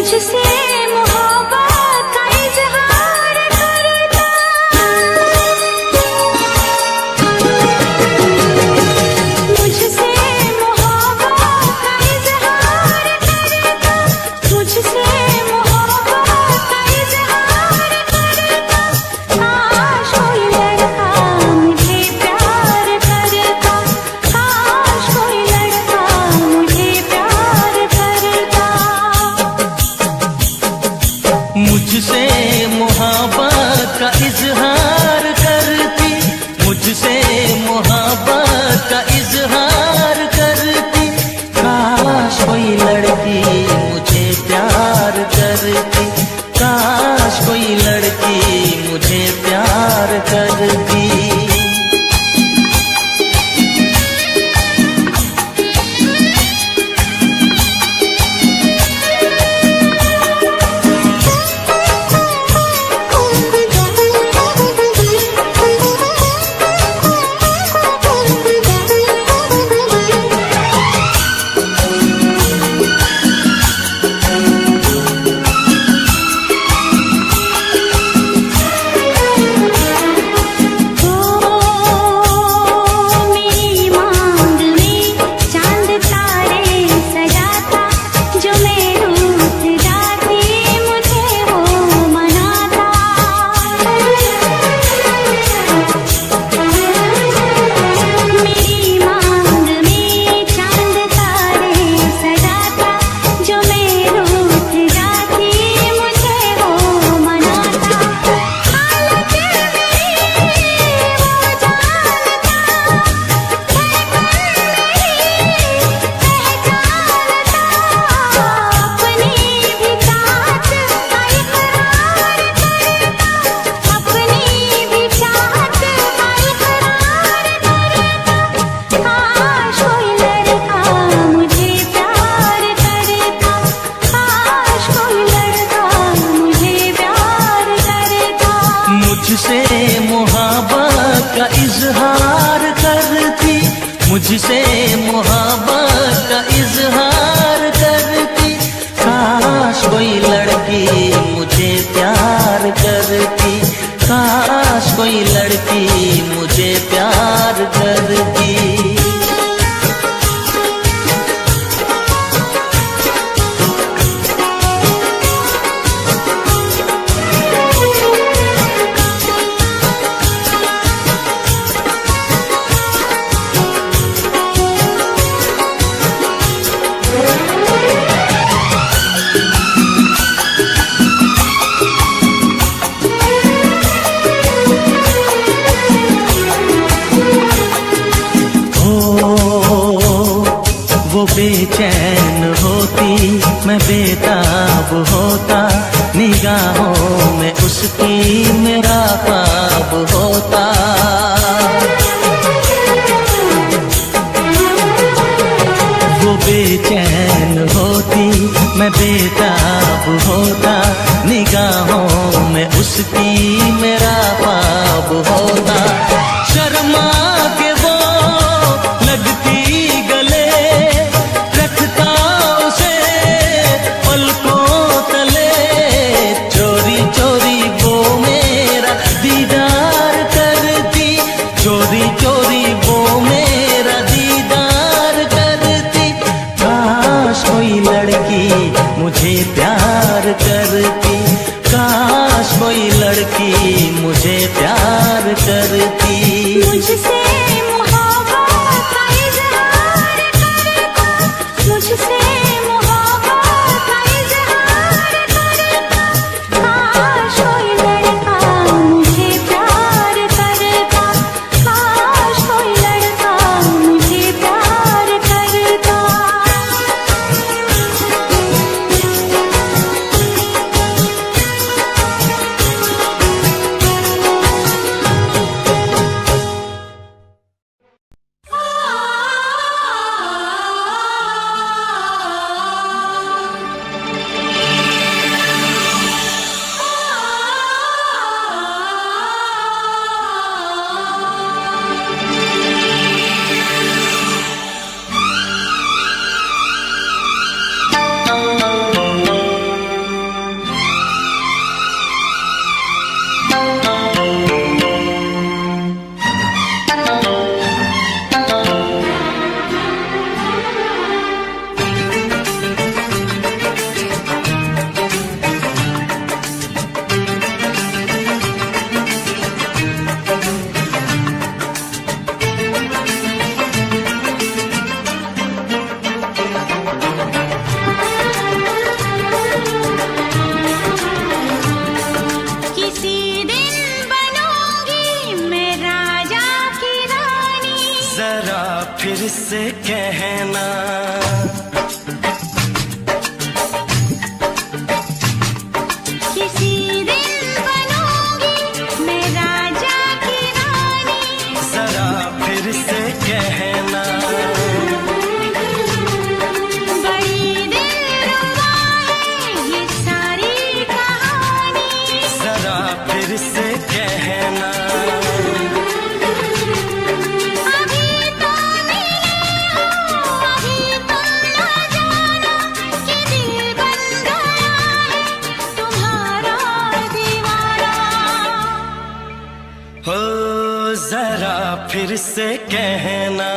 मुझसे मोहब्बत का इजहार करता, मुझसे मोहब्बत का इजहार करता, मुझसे मोहब्बत का इजहार करता। काश कोई लड़का मुझे प्यार करता, काश कोई लड़का मुझे प्यार करता। मुझसे मोहब्बत का इजहार करती, मुझसे मोहब्बत का इजहार करती। काश कोई लड़की मुझे प्यार करती, काश कोई लड़की मुझे प्यार करती। मेरी मांग में चांद तारे सजाता, जो मैं रूठ जाती मुझे वो मनाता। मेरी मांग में चांद तारे सजाता, जो मैं रूठ जाती मुझे वो मनाता। हालत मेरी वो जानता, अपनी भी चाहत का इकरार करता, अपनी भी चाहत का इकरार करता। काश कोई लड़का मुझे प्यार करता, काश कोई लड़का मुझे प्यार करता। मुझसे मोहब्बत का इजहार करती, मुझसे मोहब्बत का इजहार करती। काश कोई लड़की मुझे प्यार करती, काश कोई लड़की मुझे प्यार करती। वो बेचैन होती, मैं बेताब होता, निगाहों में उसकी मेरा ख्वाब होता। वो बेचैन होती, मैं बेताब होता, निगाहों में उसकी मेरा ख्वाब होता। शर्मा के वो लगती गले, रखता उसे पलकों तले। चोरी चोरी वो मेरा दीदार करती, चोरी चोरी वो मेरा दीदार करती। काश कोई लड़की मुझे प्यार करती, काश कोई लड़की मुझे प्यार करती। मुझसे मोहब्बत का इजहार करता, मुझसे मोहब्बत का इजहार करता। काश कोई लड़का मुझे प्यार करता, काश कोई लड़का मुझे प्यार करता। फिर से कहना,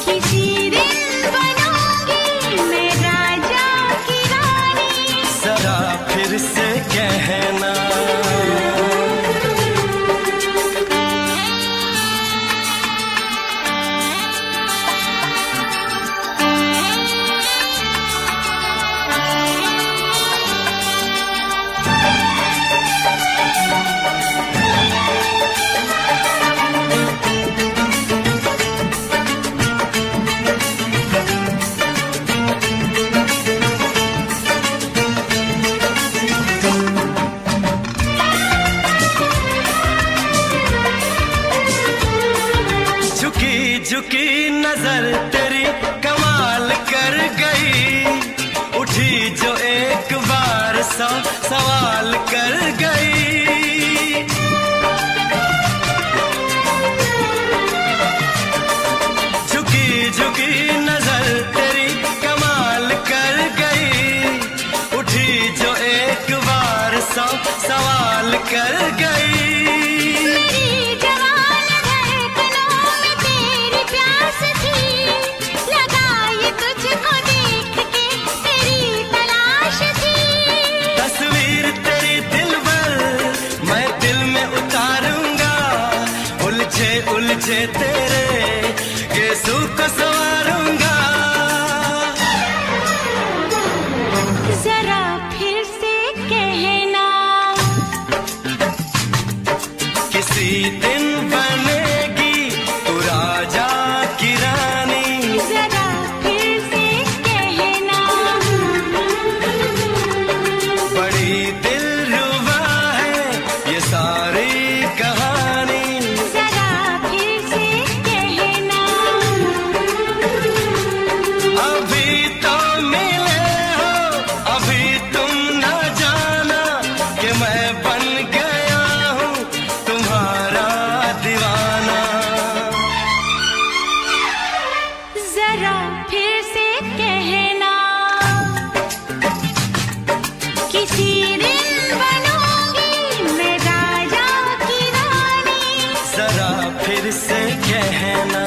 किसी दिन बनूंगी मैं राजा की रानी। जरा फिर से कहना, झुकी नजर तेरी कमाल कर गई, उठी जो एक बार सौ सवाल कर गई। झुकी झुकी नजर तेरी कमाल कर गई, उठी जो एक बार सौ सवाल कर गई। उलझे तेरे केसू को संवारूंगा, जरा फिर से कहना, किसी दिन बनेगी तू राजा की रानी। जरा फिर से कहना, बड़ी दिलरुबा है ये सारी कहानी। जरा फिर से कहना, किसी दिन बनूंगी मैं राजा की रानी। जरा फिर से कहना,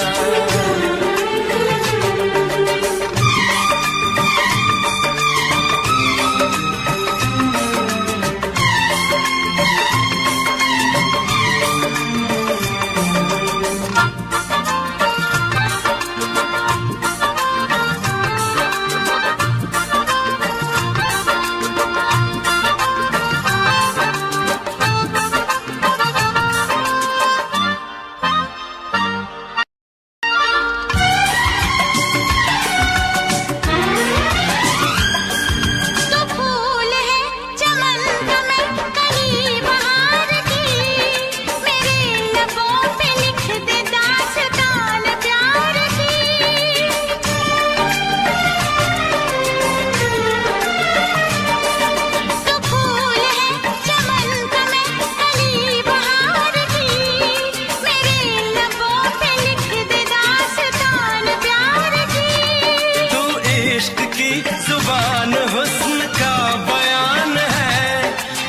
जुबान हुस्न का बयान है,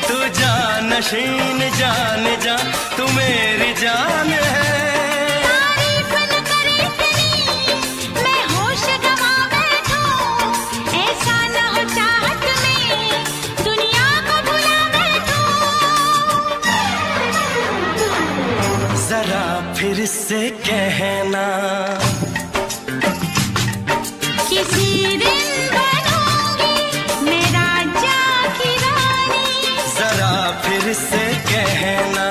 तू जानशीन जान जा तू मेरी जान है। तारीफ न करे तेरी मैं होश गवा बैठूं, ऐसा न हो चाहत में दुनिया को भुला बैठूं। जरा फिर से कहना, किसी दिन फिर से कहना,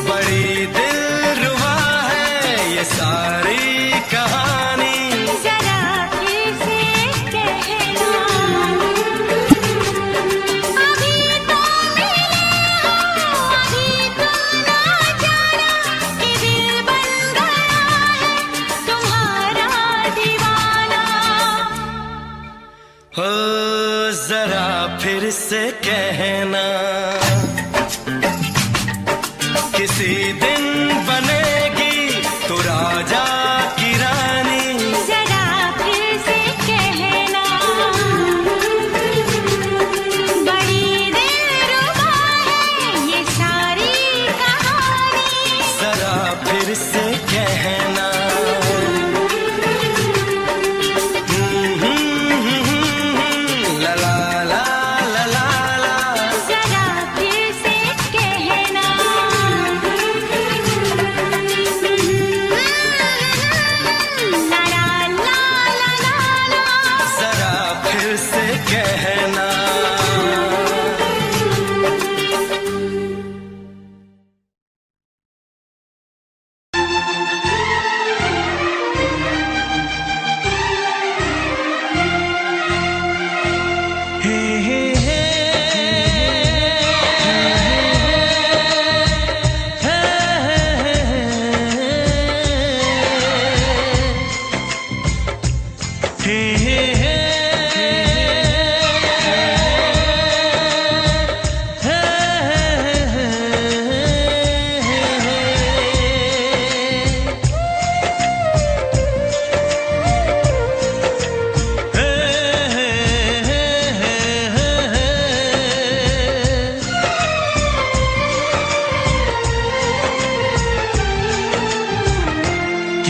बड़ी दिलरुबा है ये सारी कहानी। जरा फिर से कहना, अभी तो मिले हो, अभी तुम ना जाना कि दिल बन गया है तुम्हारा दीवाना। हो जरा फिर से कहना, किसी दिन बनेगी तू राजा की रानी। जरा फिर से कहना, बड़ी दिलरुबा है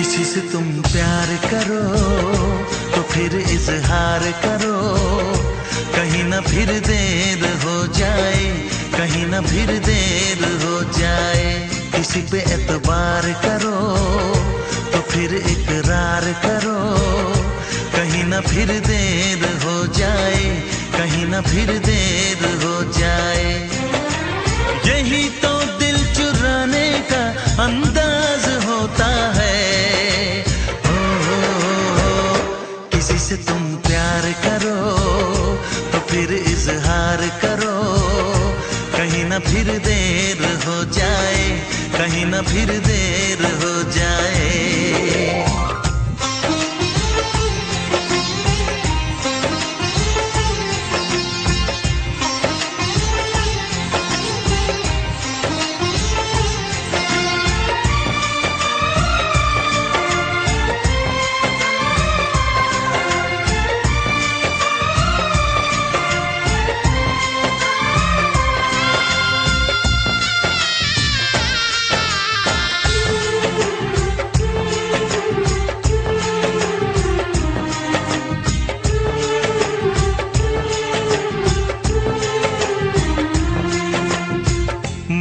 किसी से तुम प्यार करो तो फिर इजहार करो, कहीं ना फिर देर हो जाए, कहीं ना फिर देर हो जाए। किसी पे एतबार करो तो फिर इकरार करो, कहीं ना फिर देर हो जाए, कहीं ना फिर देर हो जाए। यही तो दिल चुराने का अंदाज होता है। किसी से तुम प्यार करो तो फिर इजहार करो, कहीं ना फिर देर हो जाए, कहीं ना फिर देर हो जाए।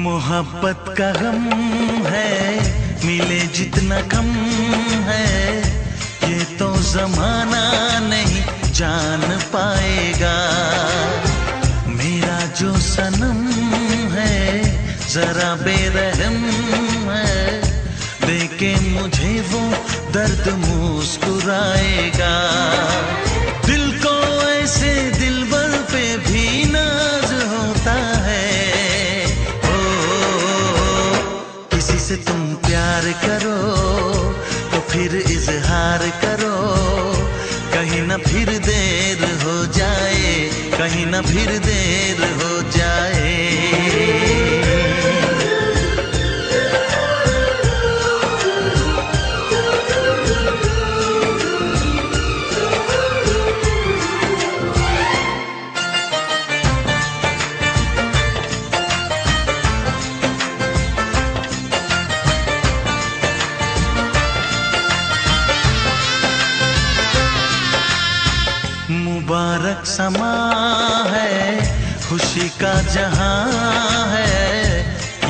मोहब्बत का गम है, मिले जितना कम है, ये तो जमाना नहीं जान पाएगा। मेरा जो सनम है जरा बेरहम है, देके मुझे वो दर्द मुस्कुराएगा। दिल को ऐसे दिलबर पे भी नाज होता है। किसी से तुम प्यार करो तो फिर इजहार करो, कहीं ना फिर देर हो जाए, कहीं ना फिर देर हो जाए। मुबारक समा है, खुशी का जहां है,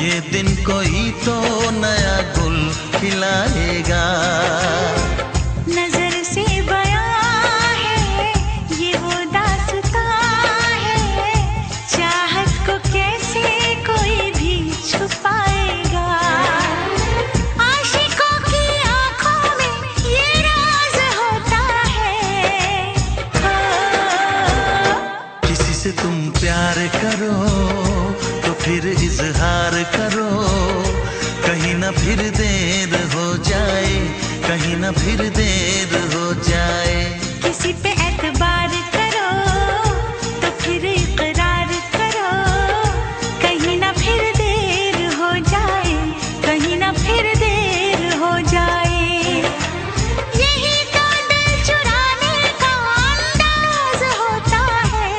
ये दिन कोई तो नया गुल खिलाएगा। नजर से बयां है ये वो दास्तां है, चाहत को कैसे कोई भी छुपाएगा। आशिकों की आंखों में ये राज होता है। किसी से तुम प्यार करो तो फिर इजहार करो, कहीं ना फिर देर हो जाए, कहीं ना फिर देर हो जाए। किसी पे एतबार करो तो फिर इकरार करो, कहीं ना फिर देर हो जाए, कहीं ना फिर देर हो जाए। यही तो दिल चुराने का अंदाज होता है।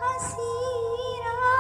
हसी रात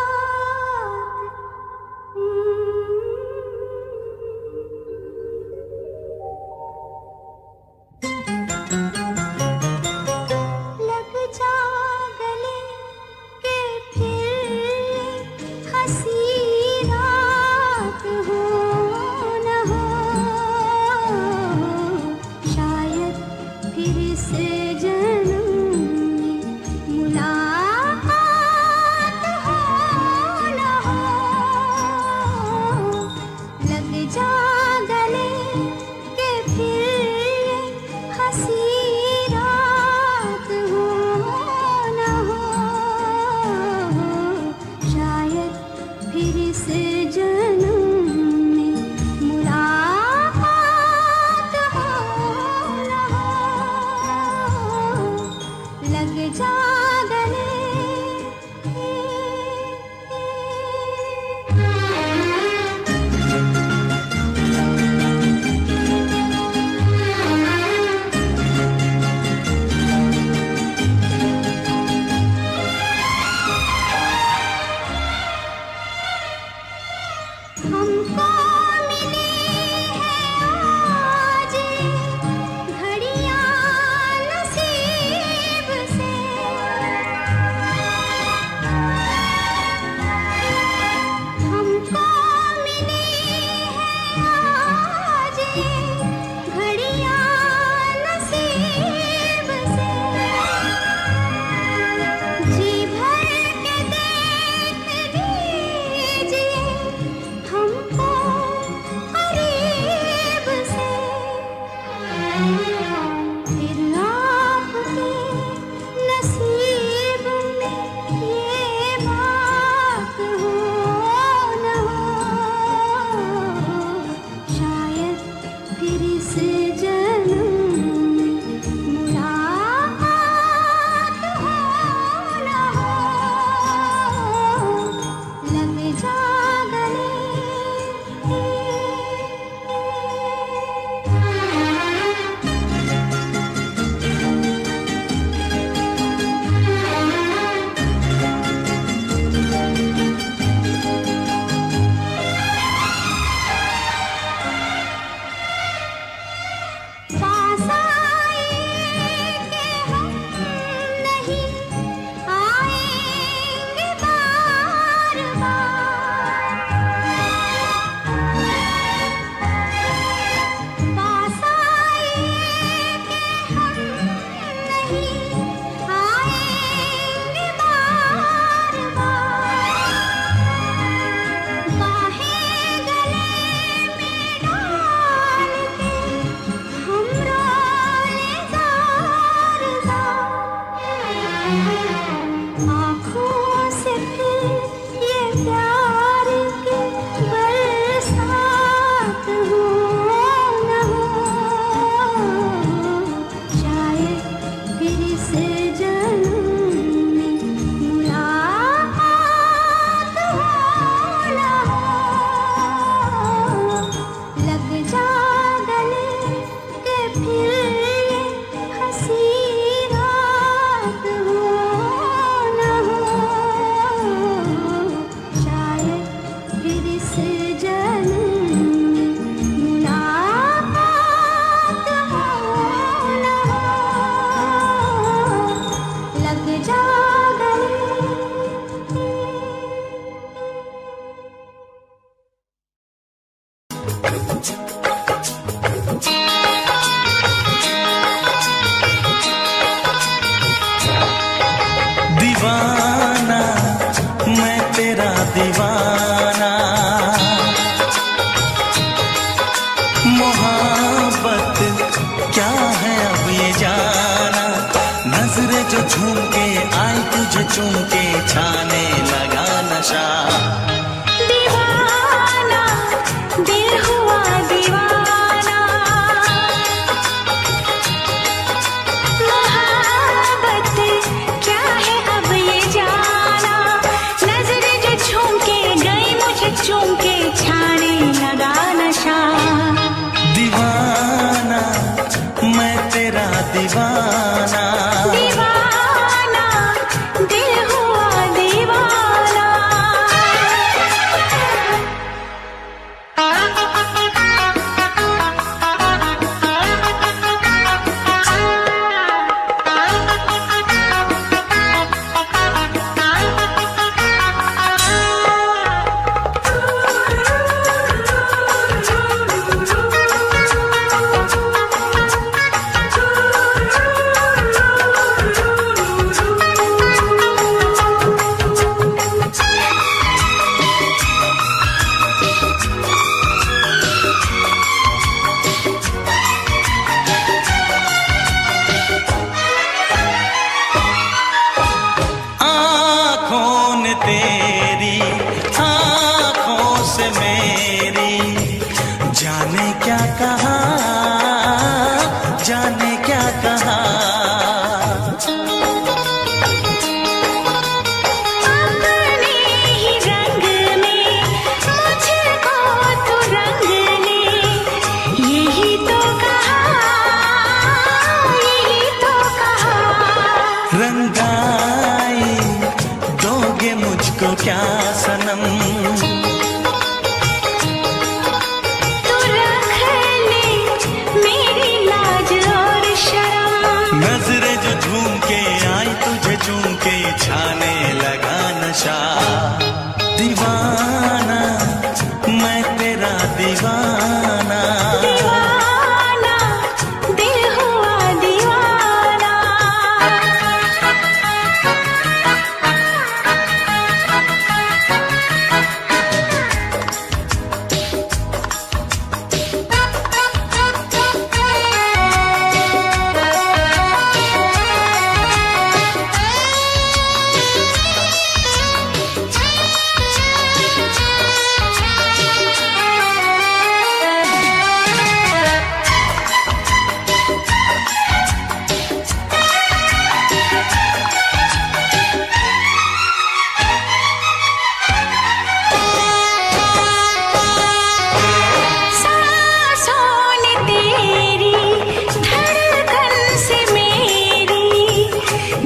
छाने लगा नशा। दीवाना दिल हुआ दीवाना, मोहब्बत क्या है अब ये जाना। नजर जो झूम के गई मुझे चूम के छाने लगा नशा। दीवाना मैं तेरा दीवाना, दीवाना दिल हुआ दीवाना। तेरी आँखों से मेरी जाने क्या कहा, जाने क्या कहा। अपने ही रंग में मुझको तो रंग ले, यही तो कहा, यही तो कहा। रंगाई दोगे मुझको क्या सनम, तू रख ले मेरी लाज और शर्म। नजरें जो झूम के आई तुझे चूम के छाने लगा नशा। दीवाना मैं तेरा दीवाना, दीवाना दिल हुआ दीवाना।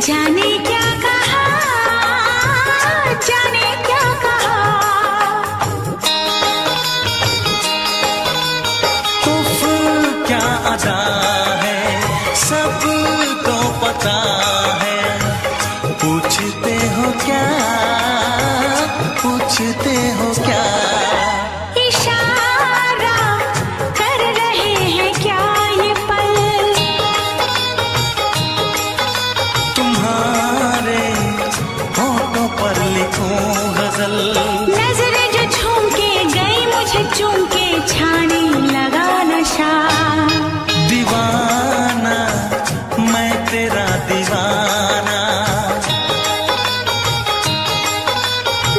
जाने क्या कहा, जाने क्या कहा। उफ क्या अदा है सबको पता है। पूछते हो क्या, पूछते हो क्या। इशारा कर रहे हैं क्या ये पल, तुम्हारे होठों पर लिखूं गजल। नजरें जो झूम के गई मुझे चूम के छाने लगा नशा। दीवाना मैं तेरा दीवाना,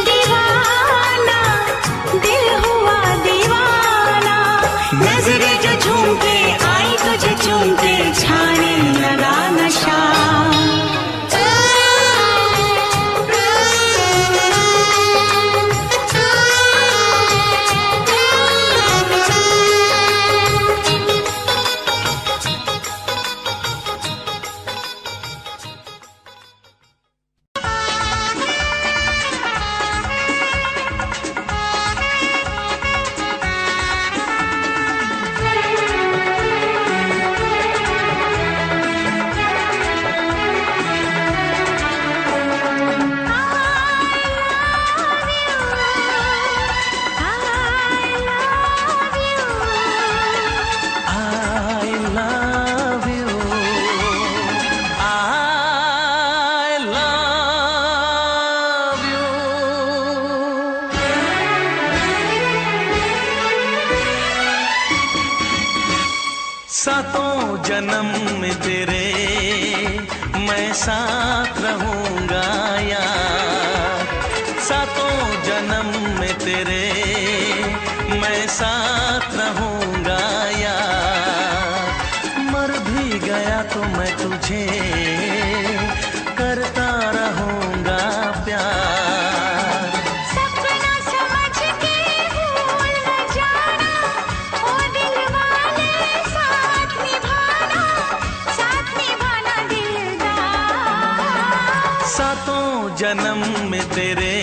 दीवाना दिल हुआ दीवाना। नजरें जो झूम के आई तुझे चूम के छाने लगा नशा। सातों जन्म में तेरे मैं साथ रहूंगा यार। तेरे मैं साथ रहूंगा यार। मर भी गया तो मैं तुझे करता रहूंगा प्यार। सपना समझ के भूल न जाना, ओ दिल वाले साथ निभाना दिलदार। सातों जन्म में तेरे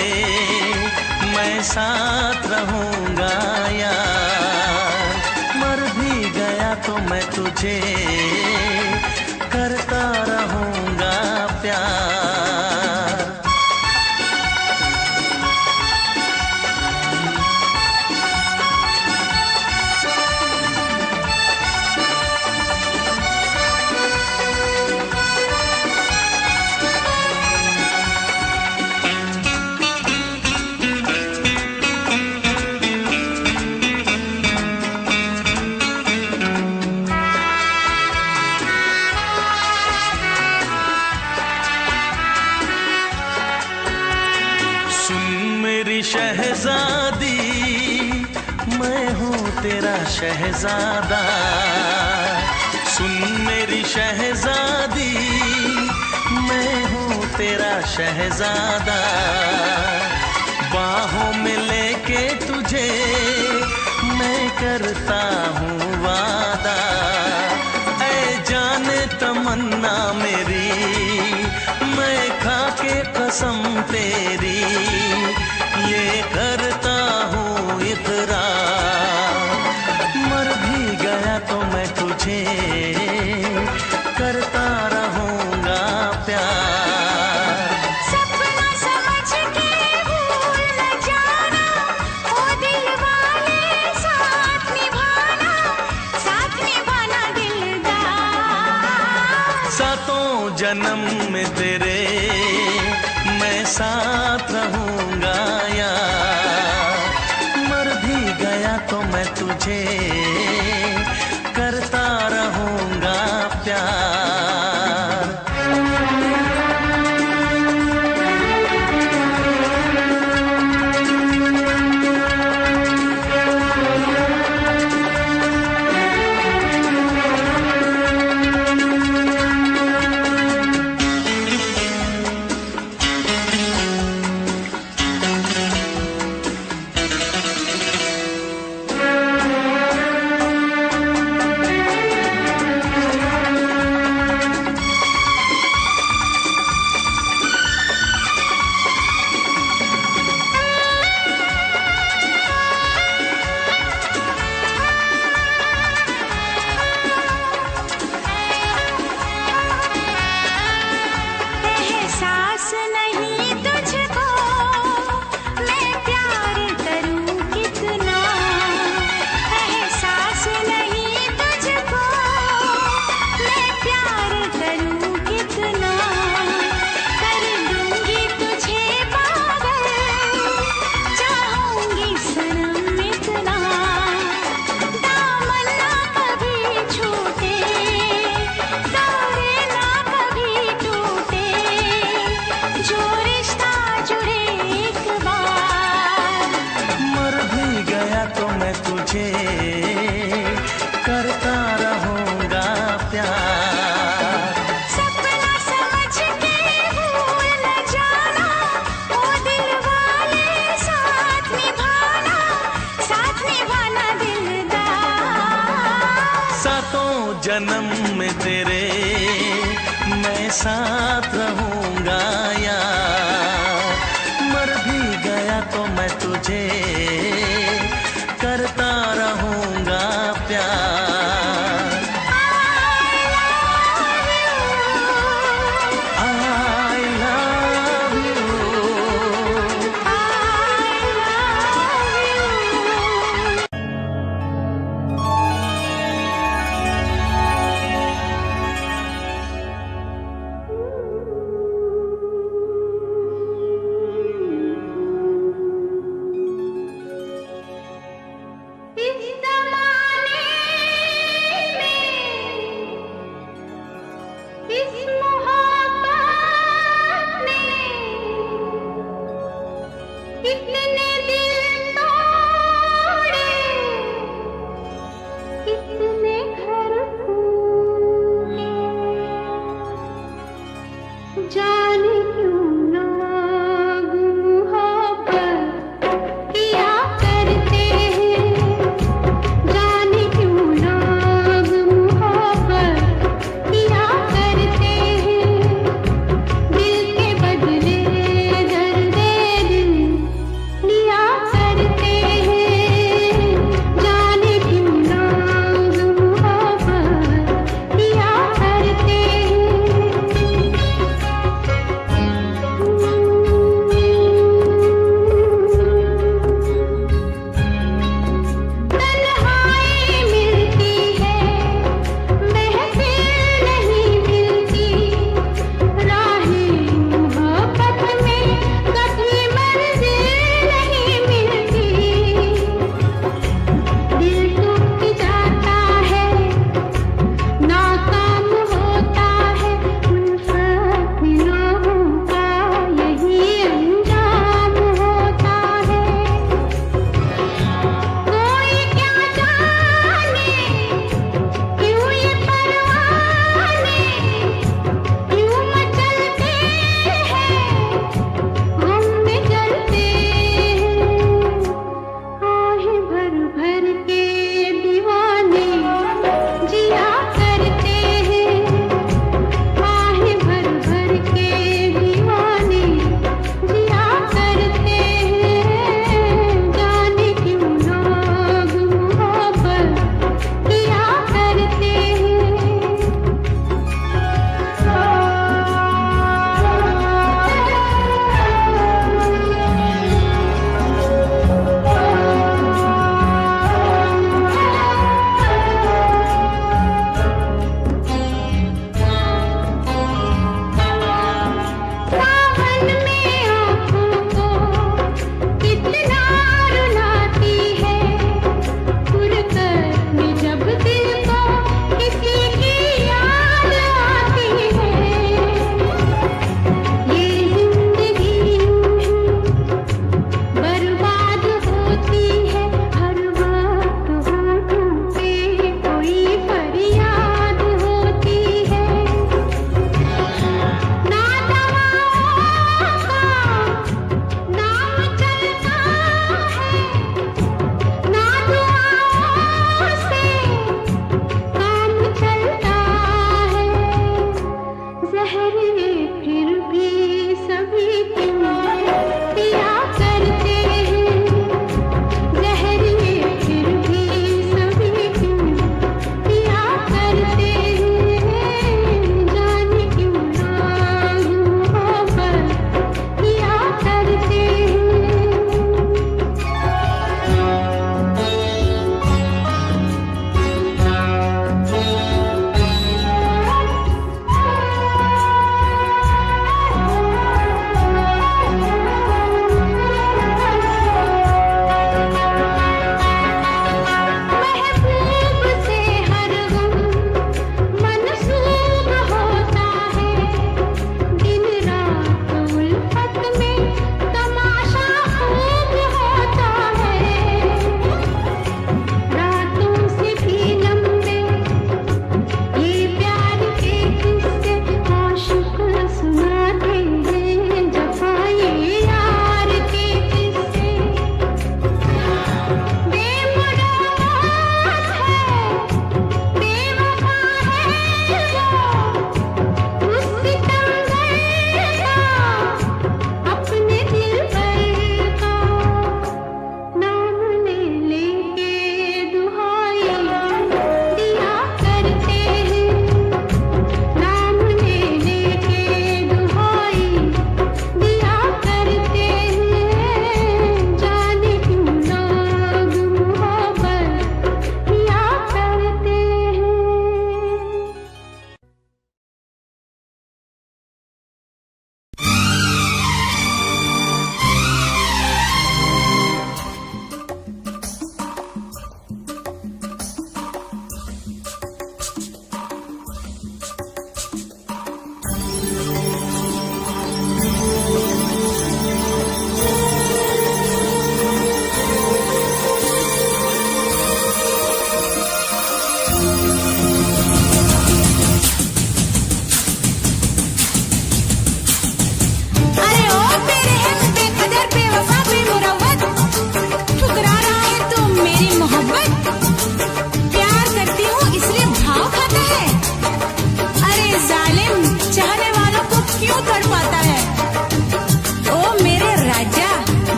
मैं साथ रहूंगा यार। मर भी गया तो मैं तुझे करता रहूंगा प्यार। शहजादी मैं हूँ तेरा शहजादा। सुन मेरी शहजादी मैं हूँ तेरा शहजादा। बाहों में लेके तुझे मैं करता हूँ वादा। ऐ जाने तमन्ना मेरी मैं खा के कसम तेरी ये करता हूँ इकरार। मर भी गया तो मैं तुझे करता रहूंगा प्यार। सपना समझ के भूल न जाना, ओ दिल वाले साथ निभाना दिलदार। सातों जन्म में तेरे मैं साथ रहूंगा यार। मर भी गया तो मैं तुझे करता रहूंगा प्यार। करता रहूंगा प्यार। सपना समझ के भूल न जाना, ओ दिल वाले साथ निभाना दिलदार। सातों जन्म में तेरे मैं साथ रहूंगा यार। मर भी गया तो मैं तुझे करता रहूंगा प्यार। I love you। इतने दिल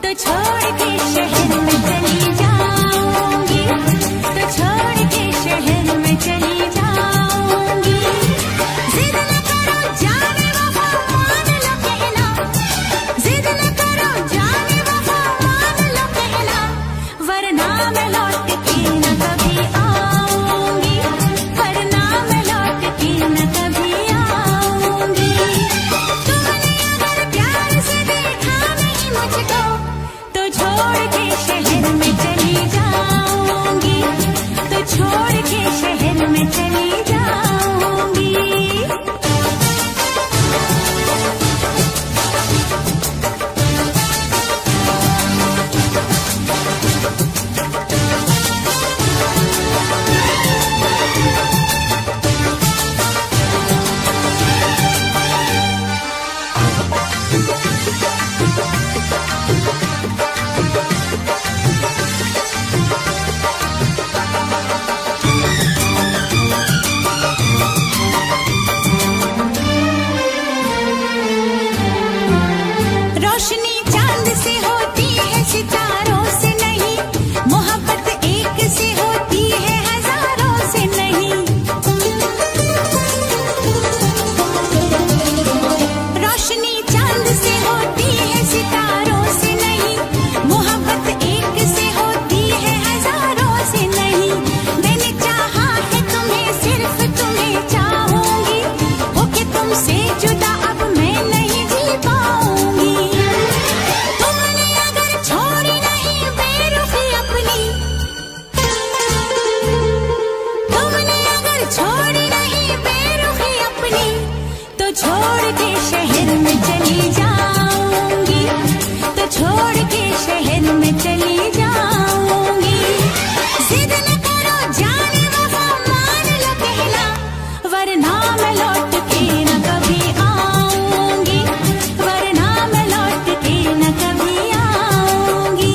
तो छोड़ के शहर में चली जाऊंगी, तो छोड़ के शहर में चली जाऊंगी। जिद न करो जाने वफा मान लो कहना, जिद न करो जाने वफा मान लो कहना, वरना मैं लौट के न कभी आऊंगी, वरना मैं लौट के न कभी आऊंगी। तुमने अगर प्यार से देखा नहीं मुझको, तो छोड़ के शहर में चली जाऊंगी, तो छोड़ के शहर में चली जाऊंगी। रोशनी चांद से होती है सितारों से नहीं, मोहब्बत एक से होती है हजारों से नहीं। रोशनी चांद से होती है सितारों से नहीं, मोहब्बत एक से होती है हजारों से नहीं। मैंने चाहा है तुम्हें, सिर्फ तुम्हें चाहूंगी, होके तुमसे जुदा अब मैं नहीं जी पाऊंगी। तुमने अगर छोड़ी नहीं बेरुखी अपनी, तुमने अगर छोड़ी नहीं बेरुखी अपनी, तो छोड़ के शहर में चली जाऊंगी, तो छोड़ के शहर में चली जाऊंगी। जिद न करो जाने वफा मान लो कहना, वरना मैं लौट के न कभी आऊंगी, वरना मैं लौट के न कभी आऊंगी।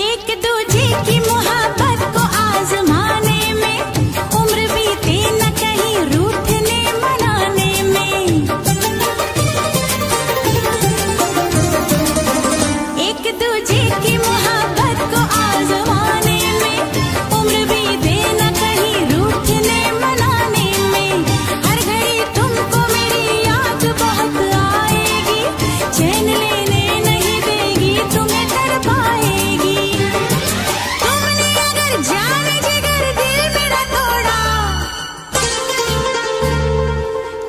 एक दूजे की मोहब्बत को आजमाने में, उम्र बीते न कहीं रूठने मनाने में। एक दूजे की मोहब्बत को आजमाने में, उम्र बीते न कहीं रूठने मनाने में। हर घड़ी तुमको मेरी याद बहुत आएगी, चैन लेने नहीं देगी, तुम्हें तड़पाएगी। तुमने अगर जान जिगर दिल मेरा तोड़ा,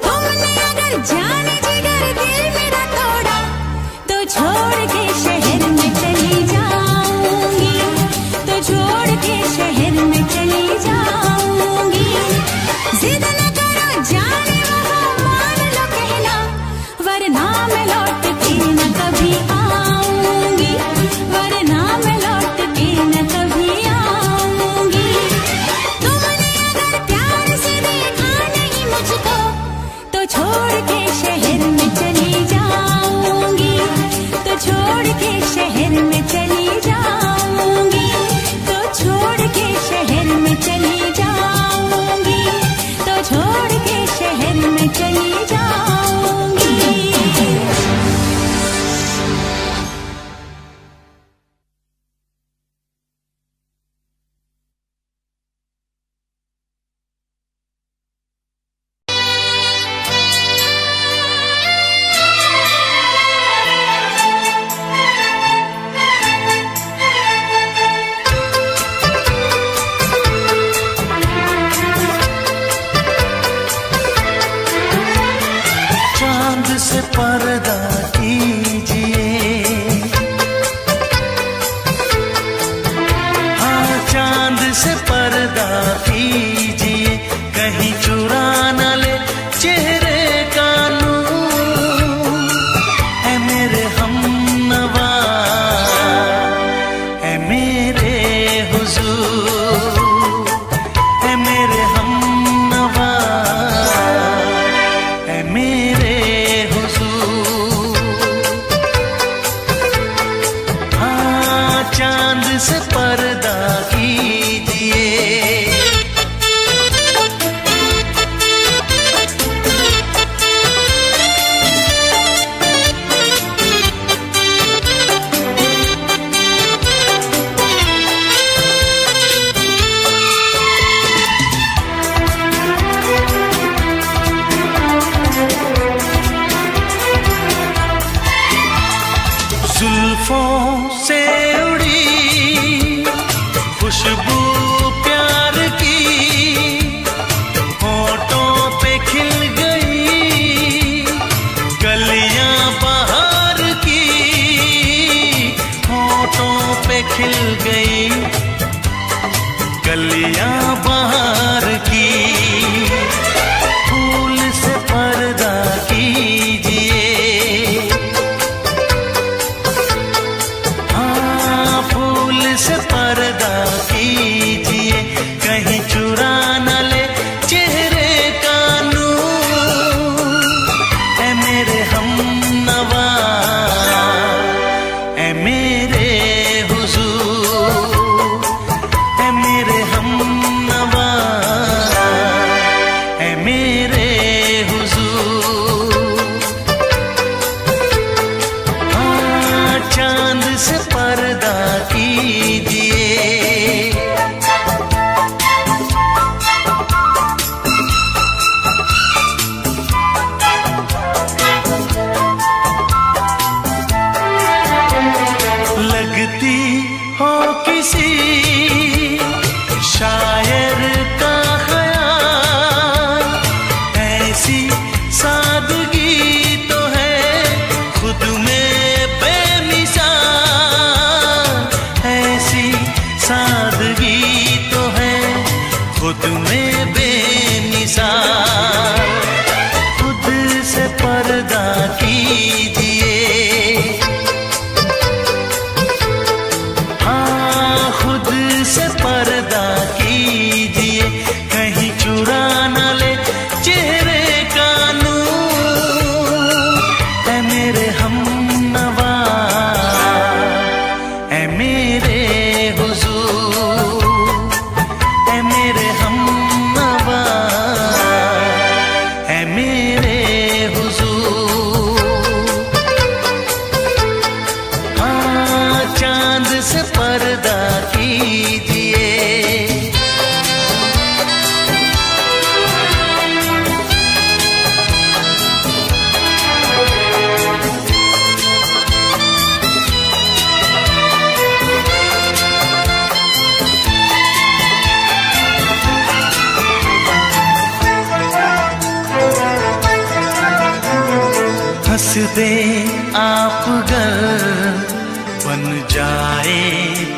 तुमने अगर जान जिगर दिल मेरा तोड़ा, तो छोड़ के शहर में चली जाऊंगी, तो छोड़ के शहर में चली जाऊंगी। जिद न करो जाने वफा मान लो कहना, वरना मैं लौट के न कभी आऊंगी, वरना मैं लौट के न कभी आऊंगी। तुमने अगर प्यार से देखा नहीं मुझको, तो छोड़ के शहर में चली जाऊंगी, तो छोड़ के शहर में चली जाऊंगी, तो छोड़ के शहर में चली जाऊंगी, तो छोड़ के शहर में चली जाऊंगी। चांद से पर्दा कीजिए, हाँ चांद से पर्दा कीजिए, कहीं चुरा न ले मेरे हुजूर। हाँ, चांद से पर्दा कीजिए, हंस दे आप गर बन जाए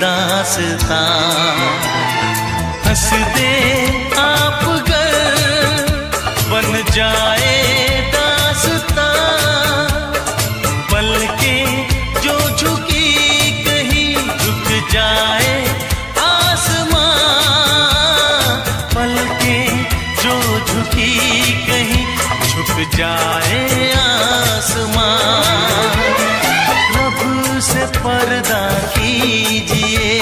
दास्तां। हंस दे आप गर बन जाए दास्तां। पलके जो झुकी कहीं झुक जाए आसमां। पलके जो झुकी कहीं झुक जाए आसमां। रब से पर्दा कीजिए,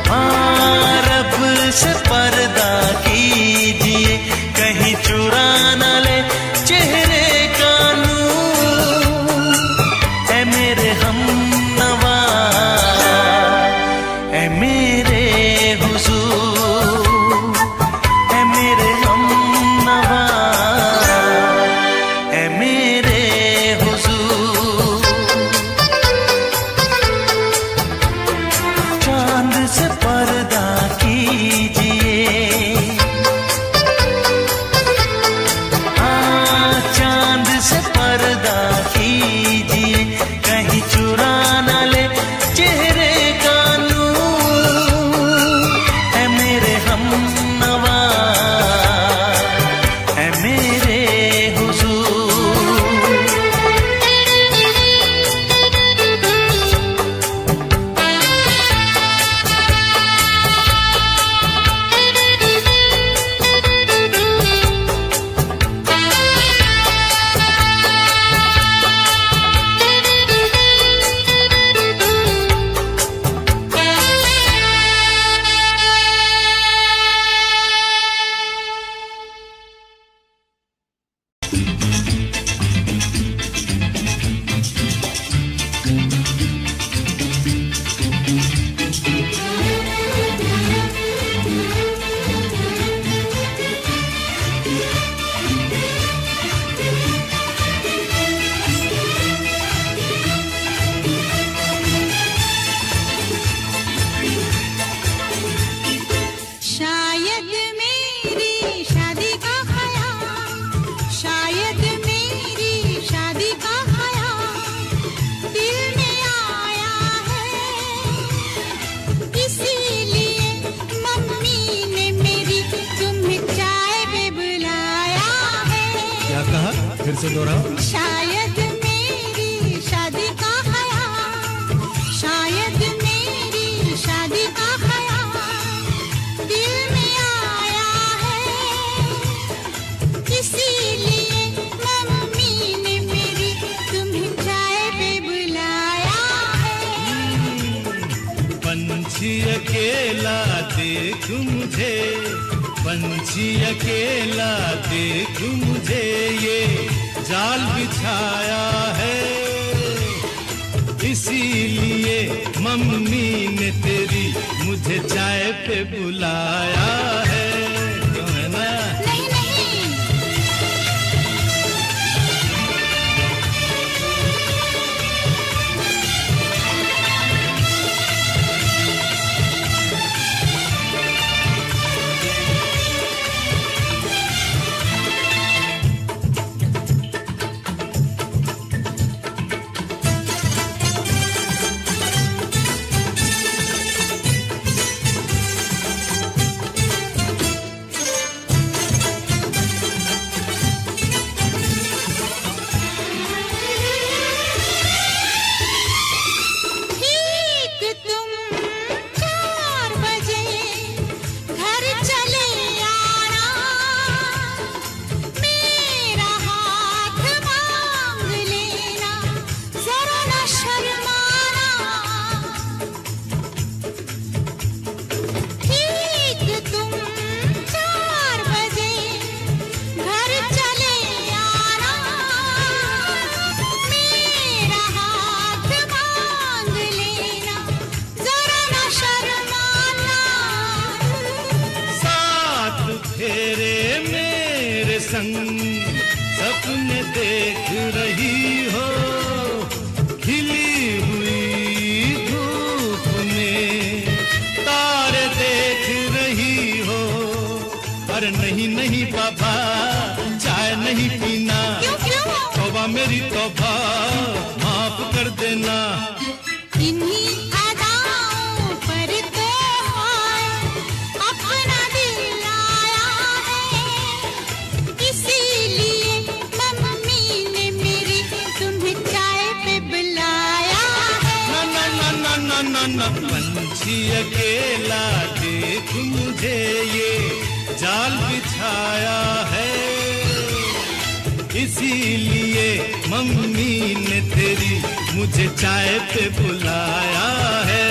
हाँ रब से पर्दा कीजिए। कहीं चुरा न ले चेहरे का नूर। ऐ मेरे हमनवा, ऐ मेरे हुजूर, ऐ मेरे हमनवा, ऐ मेरे हुजूर। चांद से पर्दा कीजिए, हाँ चांद से पर्दा कीजिए। कहीं चुरा न ले चेहरे का नूर। ऐ मेरे हमनवा, ऐ मेरे हुजूर। शायद मेरी शादी का ख्याल, शायद मेरी शादी का ख्याल दिल में आया है। इसीलिए मम्मी ने मेरी तुम्हें चाय पे बुलाया है। क्या कहा? फिर से दोहराओ। शायद मेरी शादी का ख्याल, शायद मेरी शादी का ख्याल दिल में आया है। इसीलिए मम्मी ने मेरी तुम्हें चाय पे बुलाया है। पंछी अकेला देख मुझे, पंछी अकेला देख मुझे, ये जाल बिछाया है। इसीलिए मम्मी ने तेरी मुझे चाय पे बुलाया है। क्यों है ना? नहीं नहीं, संग सपने देख रही हो, खिली हुई धूप में तारे देख रही हो। अरे नहीं नहीं बाबा, चाय नहीं पीना। क्यों क्यों? तौबा मेरी तौबा, माफ कर देना। इन्हीं अदाओं पर तो अपना दिल आया है, इसीलिए मम्मी ने मेरी तुम्हें चाय पे बुलाया है। ना ना ना ना ना ना, पंछी अकेला देख मुझे ये जाल बिछाया है, इसीलिए मम्मी ने तेरी मुझे चाय पे बुलाया है।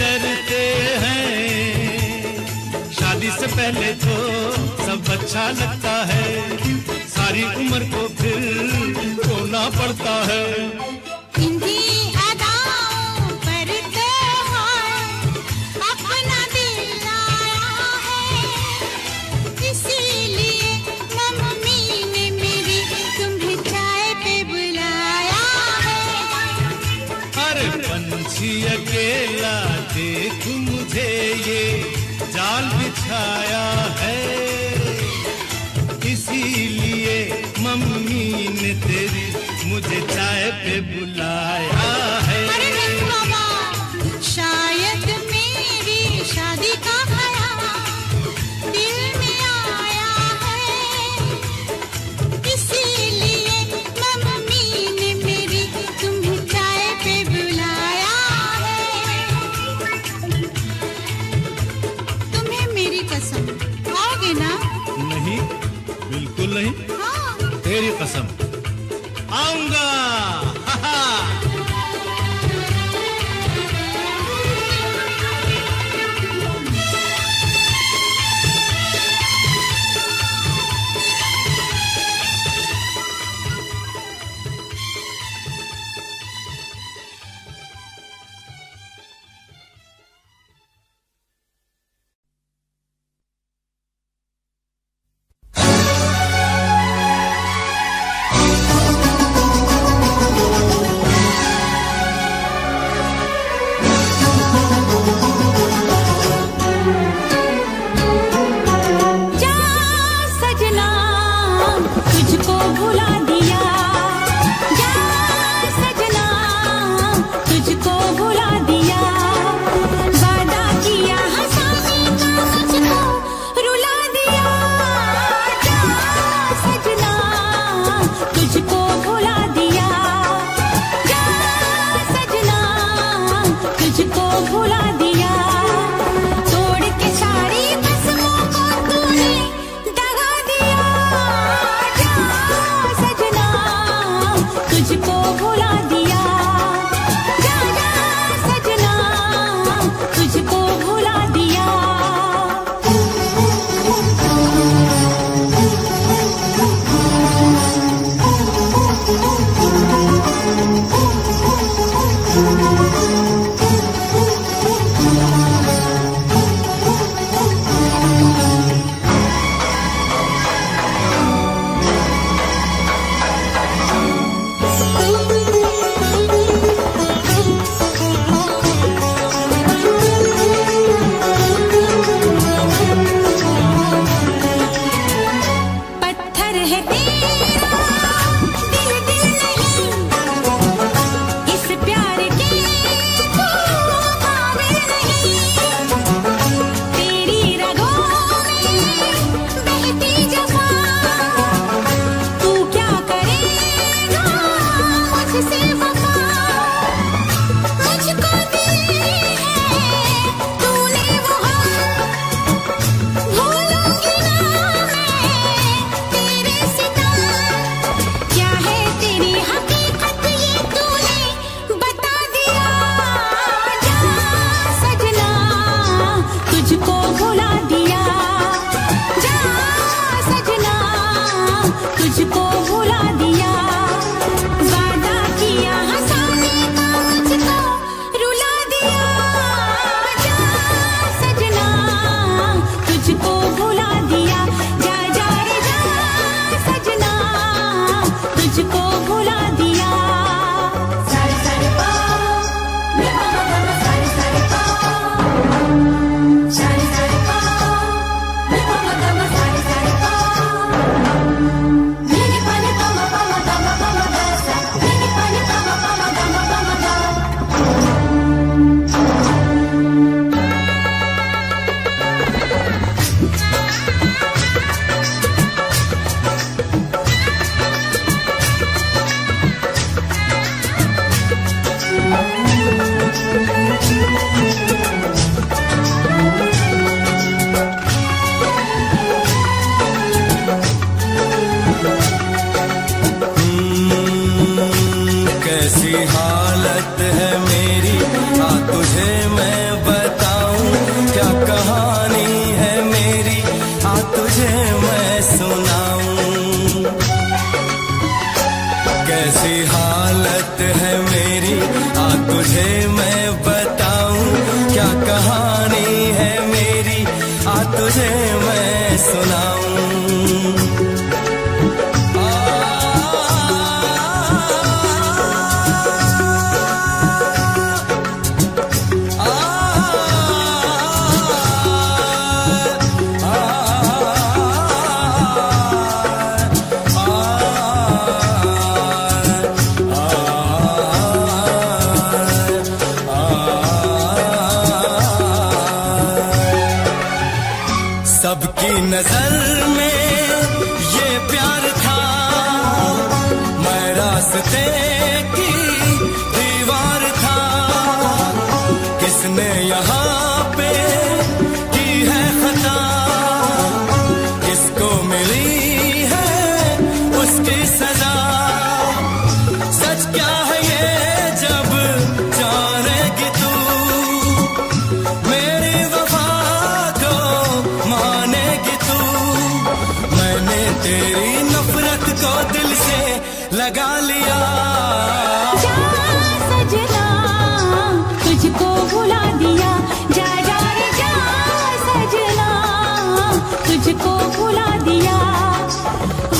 डरते हैं, शादी से पहले तो सब अच्छा लगता है, सारी उम्र को फिर रोना पड़ता है। इन्हीं अदाओं पर तो अपना दिल आया है, इसीलिए मम्मी ने मेरी तुम्हें चाय पे बुलाया है। अरे पंछी अकेला देख मुझे ये जाल बिछाया है, इसीलिए मम्मी ने तेरी मुझे चाय पे बुलाया है। अरे नहीं बाबा, शायद मेरी शादी का ख्याल दिल में आया है, इसीलिए मम्मी ने मेरी तुम्हें चाय पे बुलाया है। तुम्हें मेरी कसम, आओगे ना? नहीं, बिल्कुल नहीं। हाँ। तेरी कसम, आऊंगा। हा हा। तुझे मैं सुनाऊं। सबकी नजर में ये प्यार था, मैं रास्ते की दीवार था। किसने यहाँ पे की है खता, किसको मिली है उसकी सजा। सच क्या है ये जब जानेगी तू, मेरी वफा को मानेगी तू। मैंने तेरी नफरत को दिल से लगा लिया। जा सजना तुझको भुला दिया, जा जा रे जा सजना तुझको भुला दिया।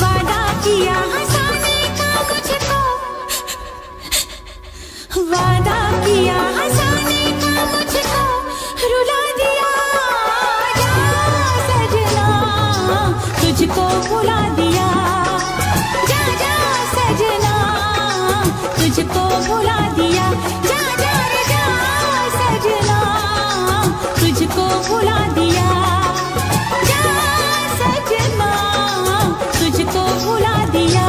वादा किया हंसाने का मुझको, वादा किया हंसाने का मुझको रुला दिया। जा सजना तुझको भुला दिया, जा जा सजना तुझको भुला दिया। जा जा रे जा सजना तुझको भुला दिया, जा सजना तुझको भुला दिया।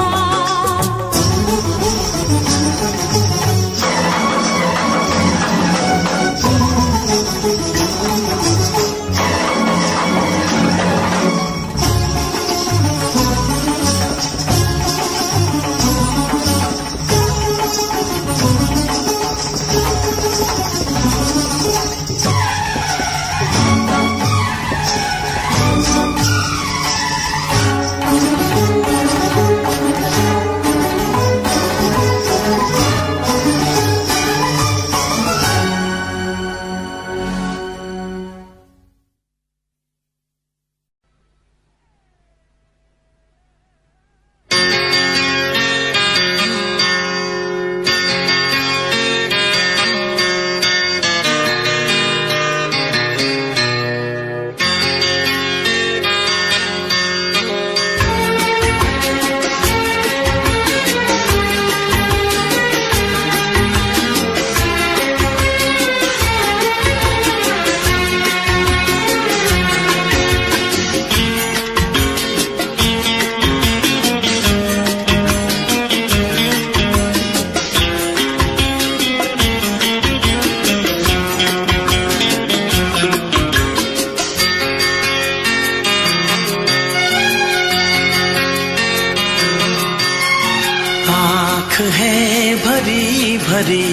आँख है भरी भरी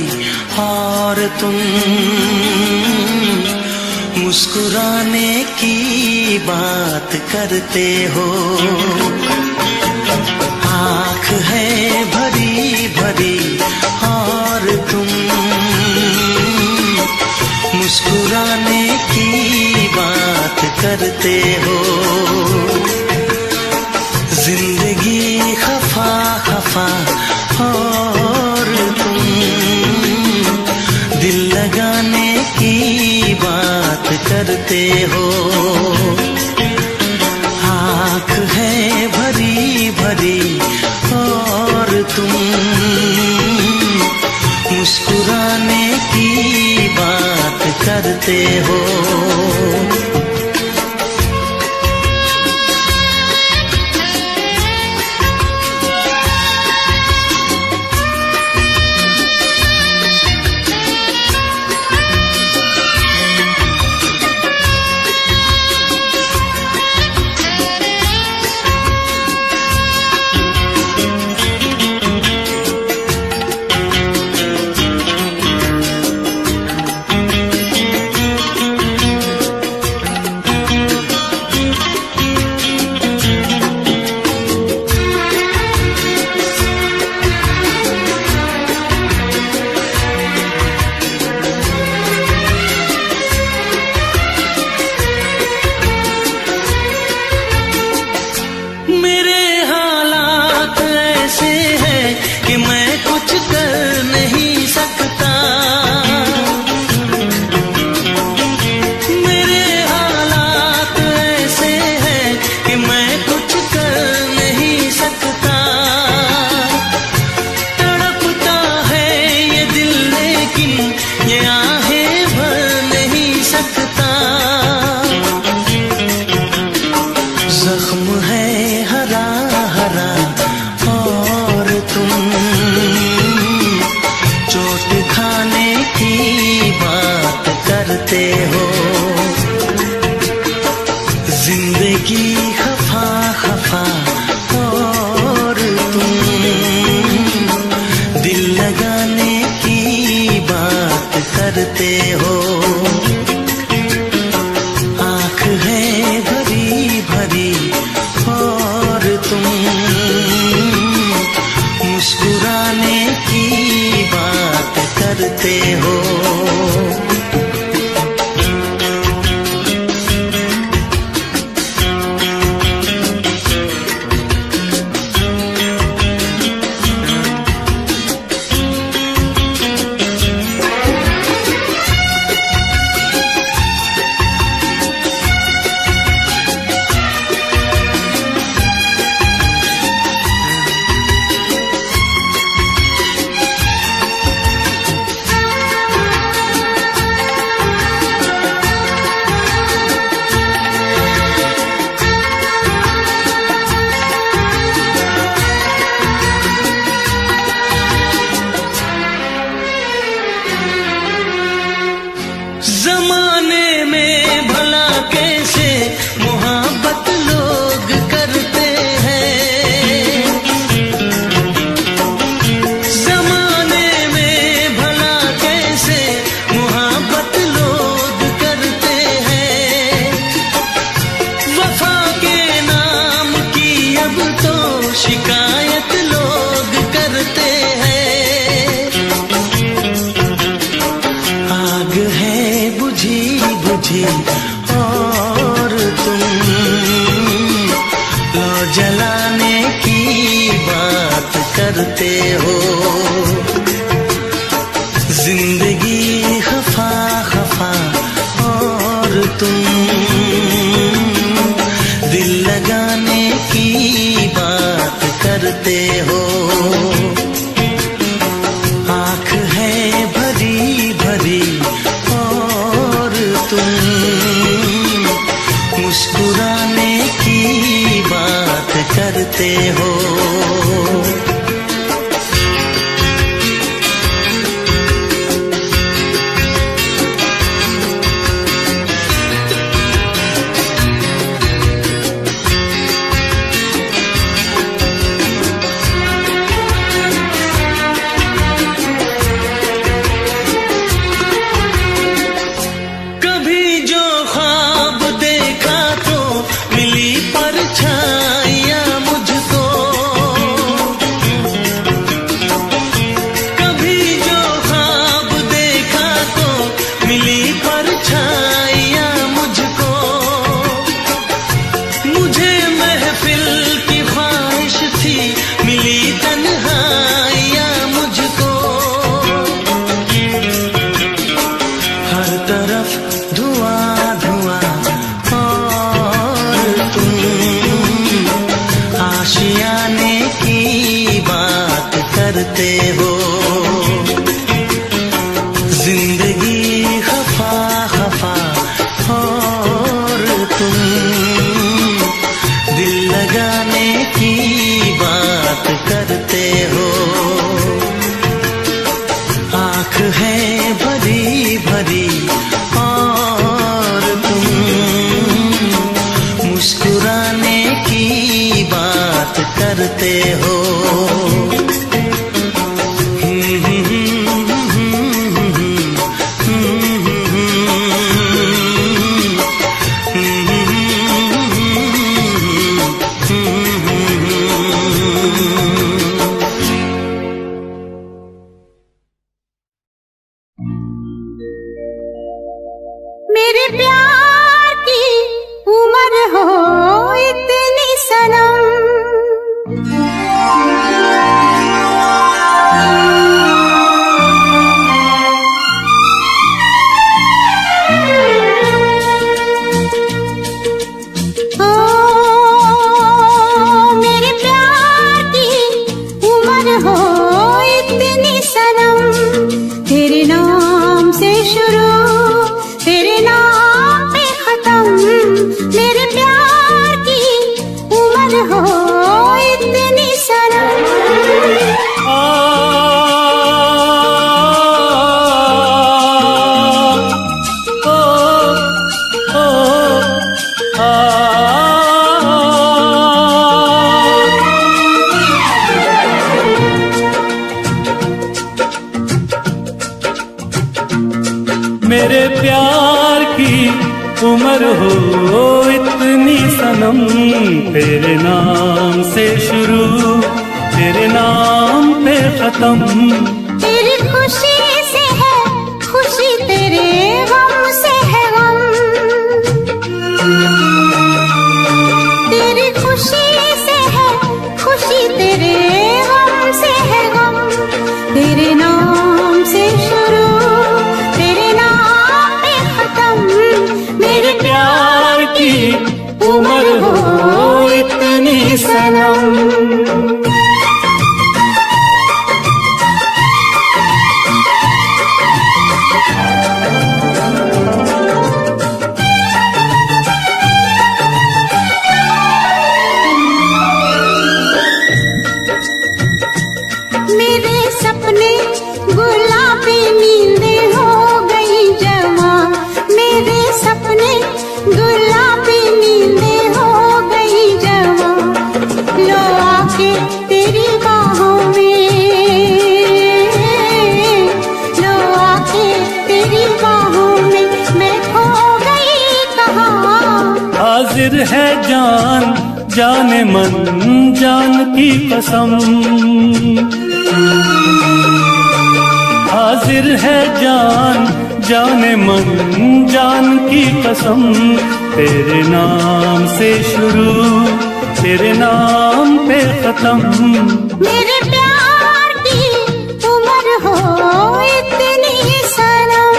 और तुम मुस्कुराने की बात करते हो। आँख है भरी भरी और तुम मुस्कुराने की बात करते हो। जिंदगी खफा खफा और तुम दिल लगाने की बात करते हो। आँख है भरी भरी और तुम मुस्कुराने की बात करते हो। शिकायत लोग करते हैं। आग है बुझी बुझी और तुम लो जलाने की बात करते हो। जिंदगी खफा खफा और तुम दिल लगाने की बात करते हो। आँख है भरी भरी और तुम मुस्कुराने की बात करते हो। आशियाने की बात करते हो। जिंदगी खफा खफा और तुम दिल लगाने की बात करते हो। आँख है भरी भरी और तुम मुस्कुराने की बात करते हो। मेरे प्यार की उम्र हो इतनी सनम, ओ मेरे प्यार की उम्र हो इतनी सनम। तेरे नाम से शुरू तेरे नाम पे खत्म। मेरे प्यार की उम्र हो इतनी सनम। मेरे प्यार की उम्र हो इतनी सनम। तेरे नाम से शुरू तेरे नाम पे खत्म। तेरी खुशी से है खुशी, तेरे गम से है गम। तेरी खुशी से है खुशी, तेरे गम से है गम। तेरे नाम से शुरू तेरे नाम पे खत्म। मेरे प्यार की उम्र हो इतनी सनम। मेरे सपने गुलाबी नींदें हो गई जवां। मेरे सपने गुलाबी नींदें हो गई जवां। लो आके तेरी बाहों में, लो आके तेरी बाहों में मैं खो गई कहाँ। हाजिर है जान जाने मन जान की कसम, हाजिर है जान जाने मन जान की कसम, तेरे नाम से शुरू तेरे नाम पे खत्म। मेरे प्यार की उम्र हो इतनी सनम,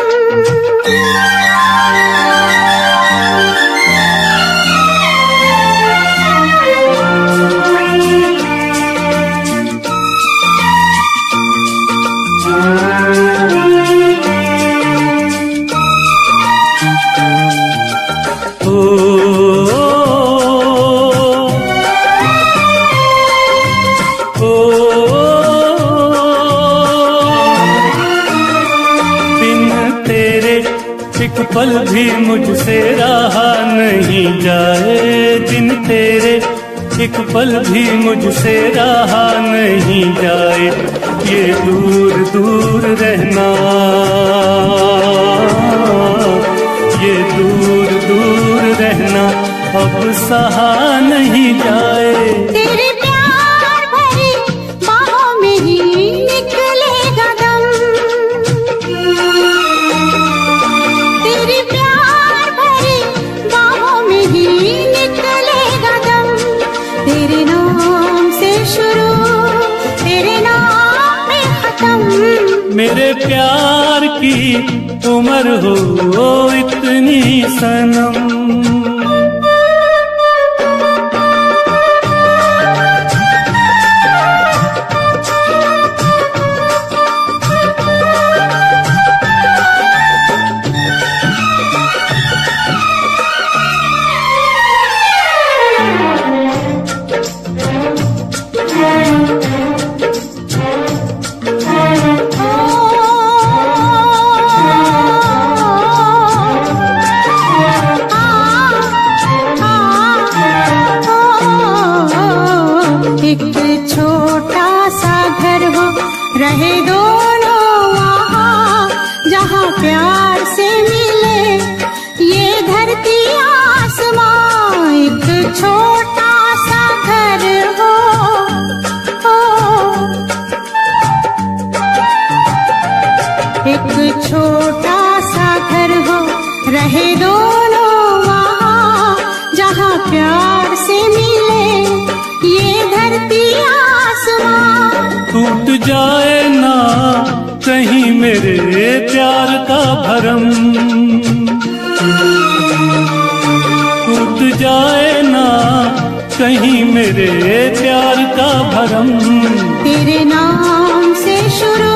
पल भी मुझसे रहा नहीं जाए, दिन तेरे एक पल भी मुझसे रहा नहीं जाए, ये दूर दूर रहना, ये दूर दूर रहना अब सहा नहीं जाए। तेरे प्यार भरी बाहों में ही निकलेगा दम, तेरे प्यार भरी बाहों में ही निकलेगा दम, तेरे नाम से शुरू तेरे नाम पे खत्म। मेरे प्यार की उम्र हो इतनी सनम। रहे दोनों वहाँ जहाँ प्यार से मिले ये धरती आसमां, एक छोटा सा घर हो, एक छोटा सा घर हो, रहे दोनों वहाँ जहाँ प्यार से मिले ये धरती आसमां। टूट जाए ना कहीं मेरे प्यार का भरम, टूट जाए ना कहीं मेरे प्यार का भरम, तेरे नाम से शुरू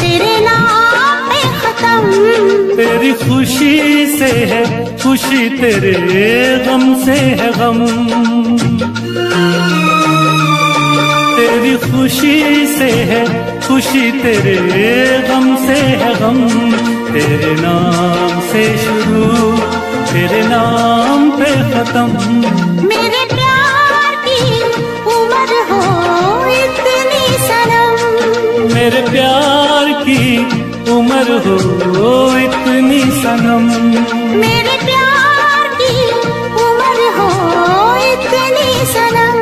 तेरे नाम पे खत्म। तेरी खुशी से है खुशी तेरे गम से है गम, तेरी खुशी से है खुशी तेरे गम से है गम, तेरे नाम से शुरू तेरे नाम पे खत्म। मेरे प्यार की उम्र हो इतनी सनम, मेरे प्यार की उम्र हो इतनी सनम, मेरे प्यार की उम्र हो इतनी सनम,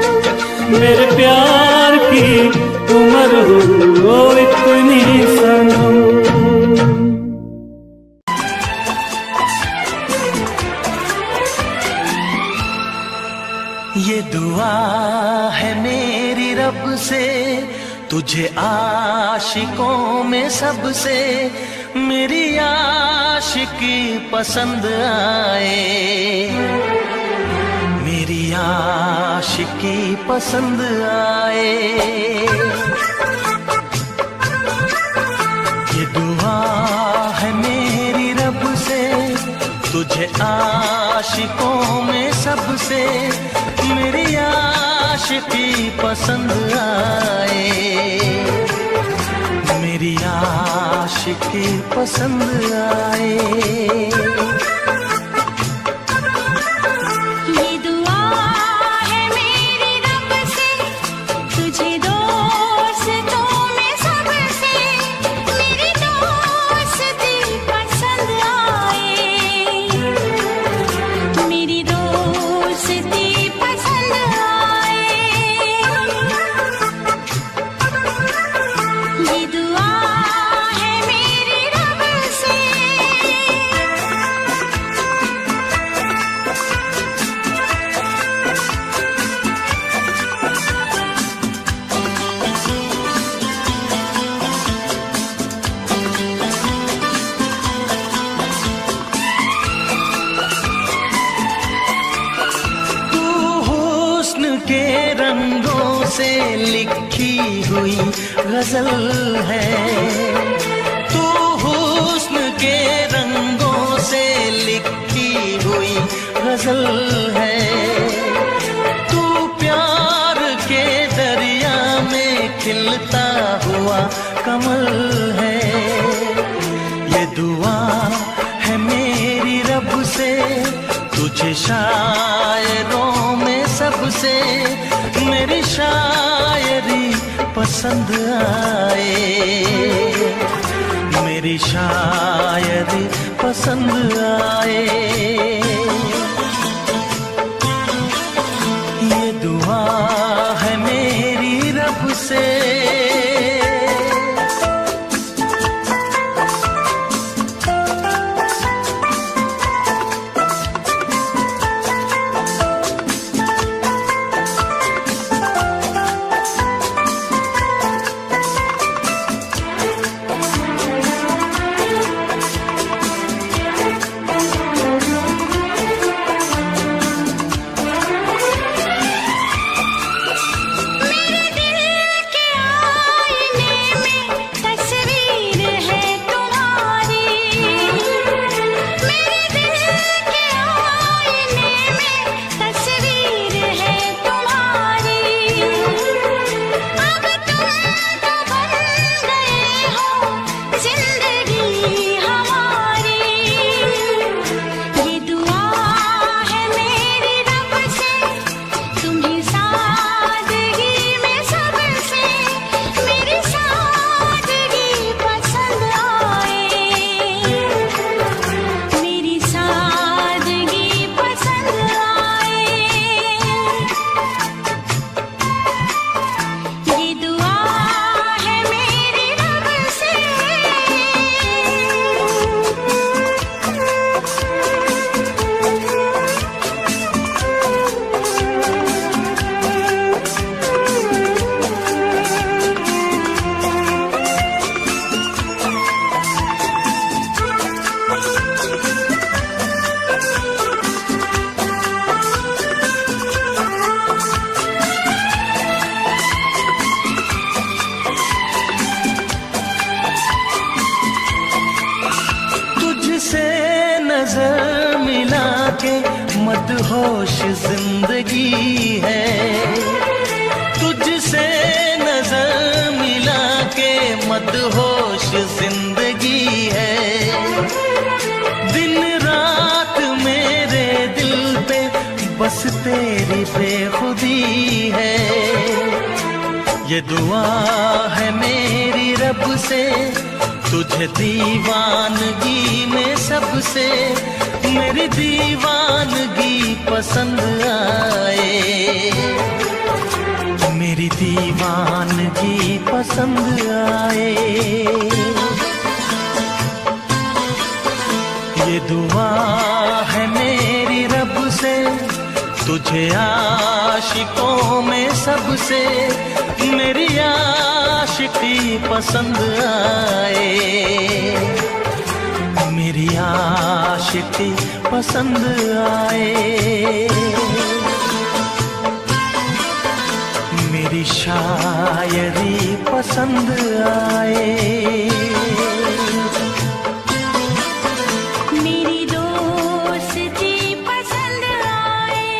मेरे प्यार की उम्र हो इतनी सनम। ये दुआ है मेरी रब से तुझे आशिकों में सबसे मेरी आशिकी पसंद आए, मेरी आशिकी पसंद आए। ये दुआ है मेरी रब से तुझे आशिकों में सबसे मेरी आशिकी पसंद आए, मेरी आशिकी पसंद आए। मेरी दोस्ती पसंद रंगों से लिखी हुई गजल है। तू हुस्न के रंगों से लिखी हुई गजल है। तू प्यार के दरिया में खिलता हुआ कमल है। ये दुआ है मेरी रब से तुझे शायरों में सबसे मेरी शायरी पसंद आए। मेरी शायरी पसंद आए। ये दुआ है मेरी रब से। नजर मिला के मदहोश जिंदगी है। तुझसे नजर मिला के मदहोश जिंदगी है। दिन रात मेरे दिल पे बस तेरी बेखुदी है। ये दुआ है मेरी रब से तुझे दीवानगी में सबसे मेरी दीवानगी पसंद आए। मेरी दीवानगी पसंद आए। ये दुआ है मेरी रब से तुझे आशिकों में सबसे मेरी आशिकी पसंद आए। मेरी आशिकी पसंद आए। मेरी शायरी पसंद आए। मेरी दोस्ती पसंद आए।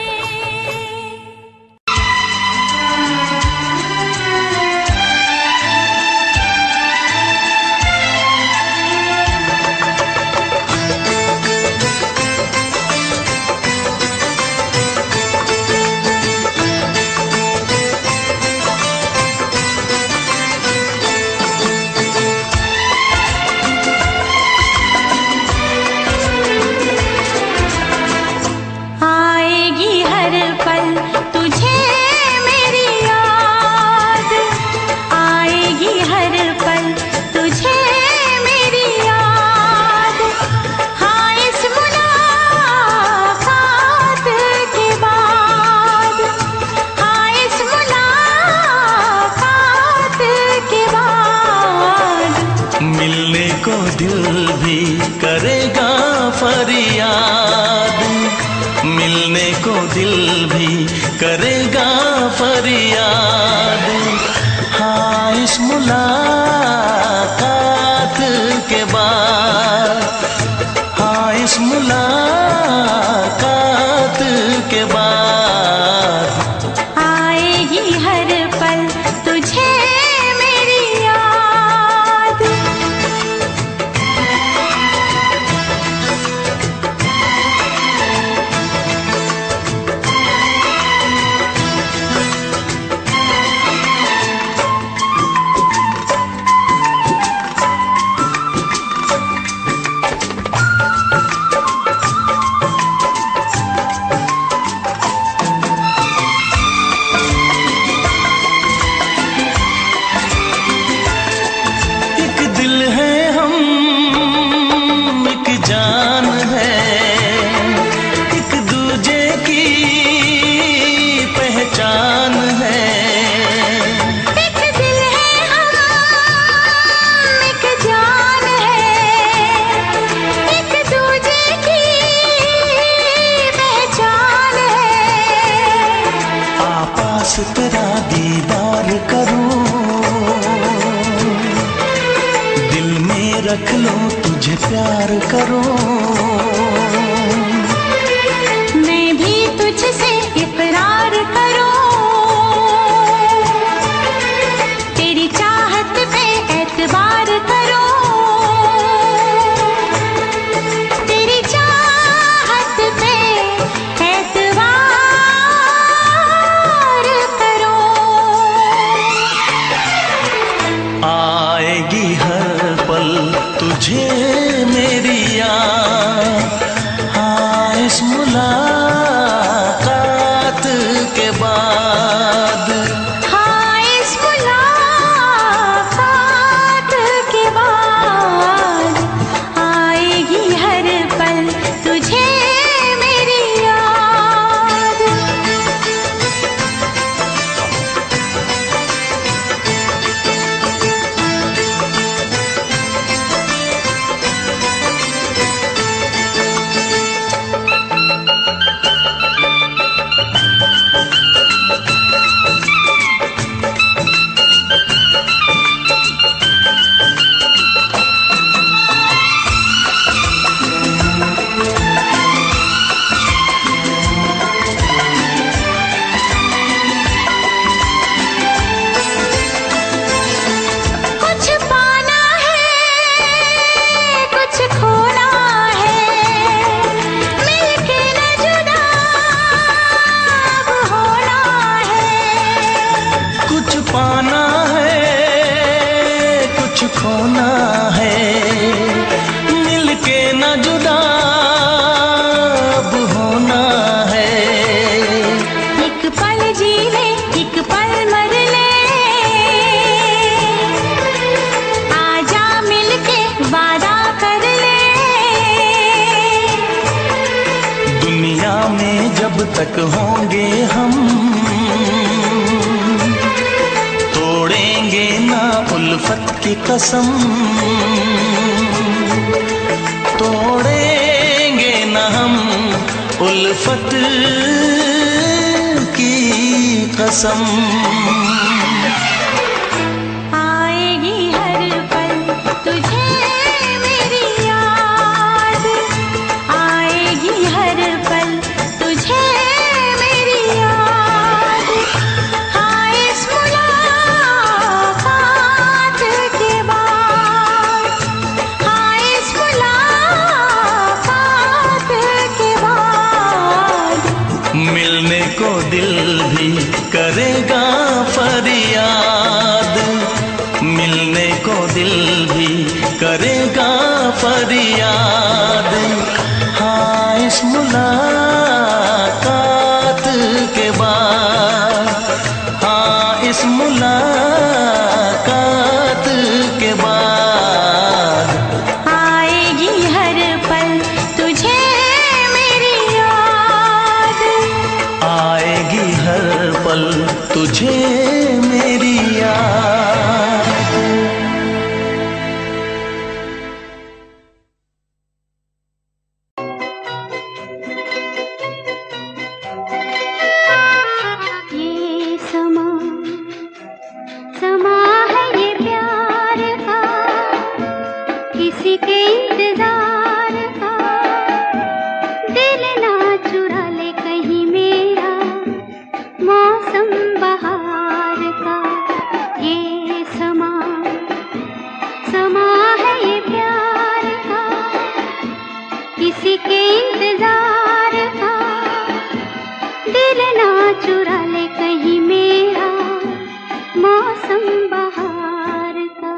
मिलने को दिल भी करेगा फरियाद। हाँ, इस मुलाकात के बाद, हाँ, इस मुलाकात के बाद आएगी हर पल तुझे मेरी याद। एक दिल है हम, एक जान है, एक दूजे की पहचान है। एक दिल है हम, एक जान है, एक दूजे की पहचान है। आपास तेरा दीदार करूं, दिल में रख लो तुझे प्यार करूं। मैं भी तुझसे इकरार करूं, तेरी चाहत पे एतबार करूं, तेरी चाहत पे एतबार करूं। आएगी हर पल तुझे मेरी याद। हाँ, इस मुलाकात के बाद, हाँ, इस मुलाकात के बाद आएगी हर पल तुझे मेरी याद। कुछ पाना है, कुछ खोना है, मिलके न जुदा अब होना है। कुछ पाना है, कुछ खोना है, मिलके न जुदा अब होना है। एक पल जी ले, एक पल मर ले, आजा मिलके वादा कर ले। दुनिया में जब तक होंगे हम, तोड़ेंगे ना उल्फत की कसम, तोड़ेंगे ना हम उल्फत की कसम। आएगी हर पल तुझे मेरी याद, आएगी हर पल तुझे मेरी याद। हाँ, इस मुलाकात के बाद, हाँ, इस मुलाकात के बाद मिलने को दिल भी करेगा फरियाद। मिलने को दिल भी करेगा फरियाद। हाँ, इस मुलाकात के बाद, हाँ, इस मुलाकात के बाद आएगी हर पल तुझे मेरी याद। आएगी हर पल तुझे दिल ना चुरा ले कहीं मेरा मौसम बहार का।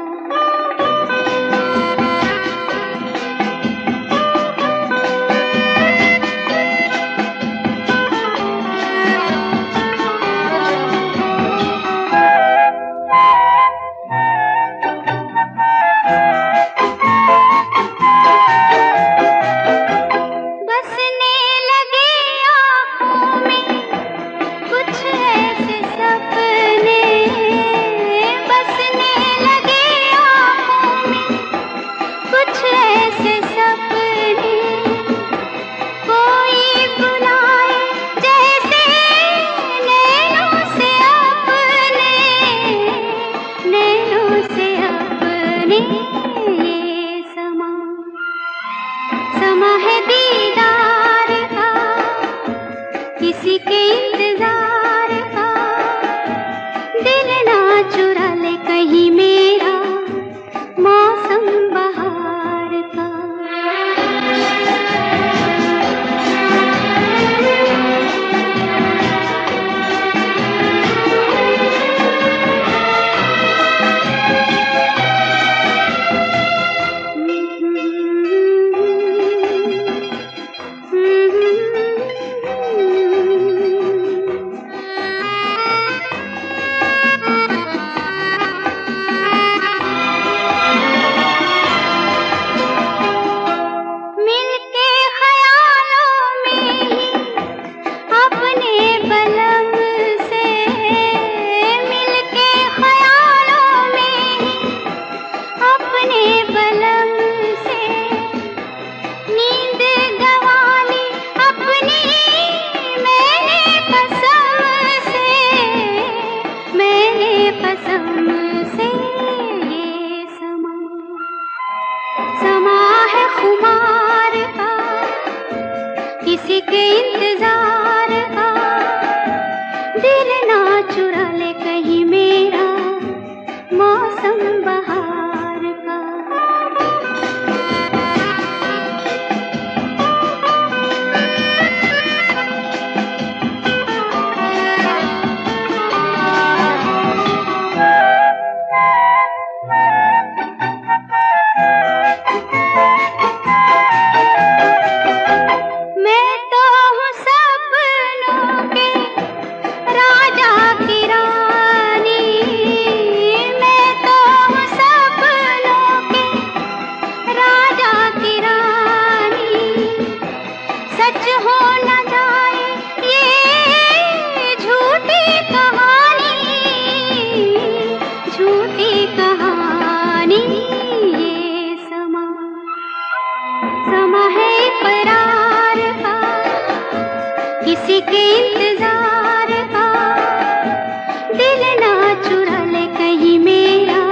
बसने लगे आँखों में कुछ ऐसे सपने, बसने लगे आँखों में कुछ ऐसे सपने, कोई बुलाए जैसे नैनों से अपने, नैनों से अपने। ये समा है दीदार का, किसी के इंतजार का, दिल ना चुरा ले कहीं मेरा मौसम बहार का। मिलके ख्यालों में ही अपने बलम से, मिलके ख्यालों में ही अपने बलम से, नींद गंवा ली अपनी मैंने कसम से, मैंने कसम से। ये समा है खुमार का, किसी के इंतजार का, दिल ना चुरा ले कहीं मेरा मौसम बहार का। मैं तो हूँ सपनों के राजा की रानी, मैं तो हूँ सपनों के राजा की रानी। सच हो न जाए ये झूठी कहानी, झूठी कहानी। ये समा है इकरार का, किसी के इंतजार का, दिल ना चुरा ले कहीं मेरा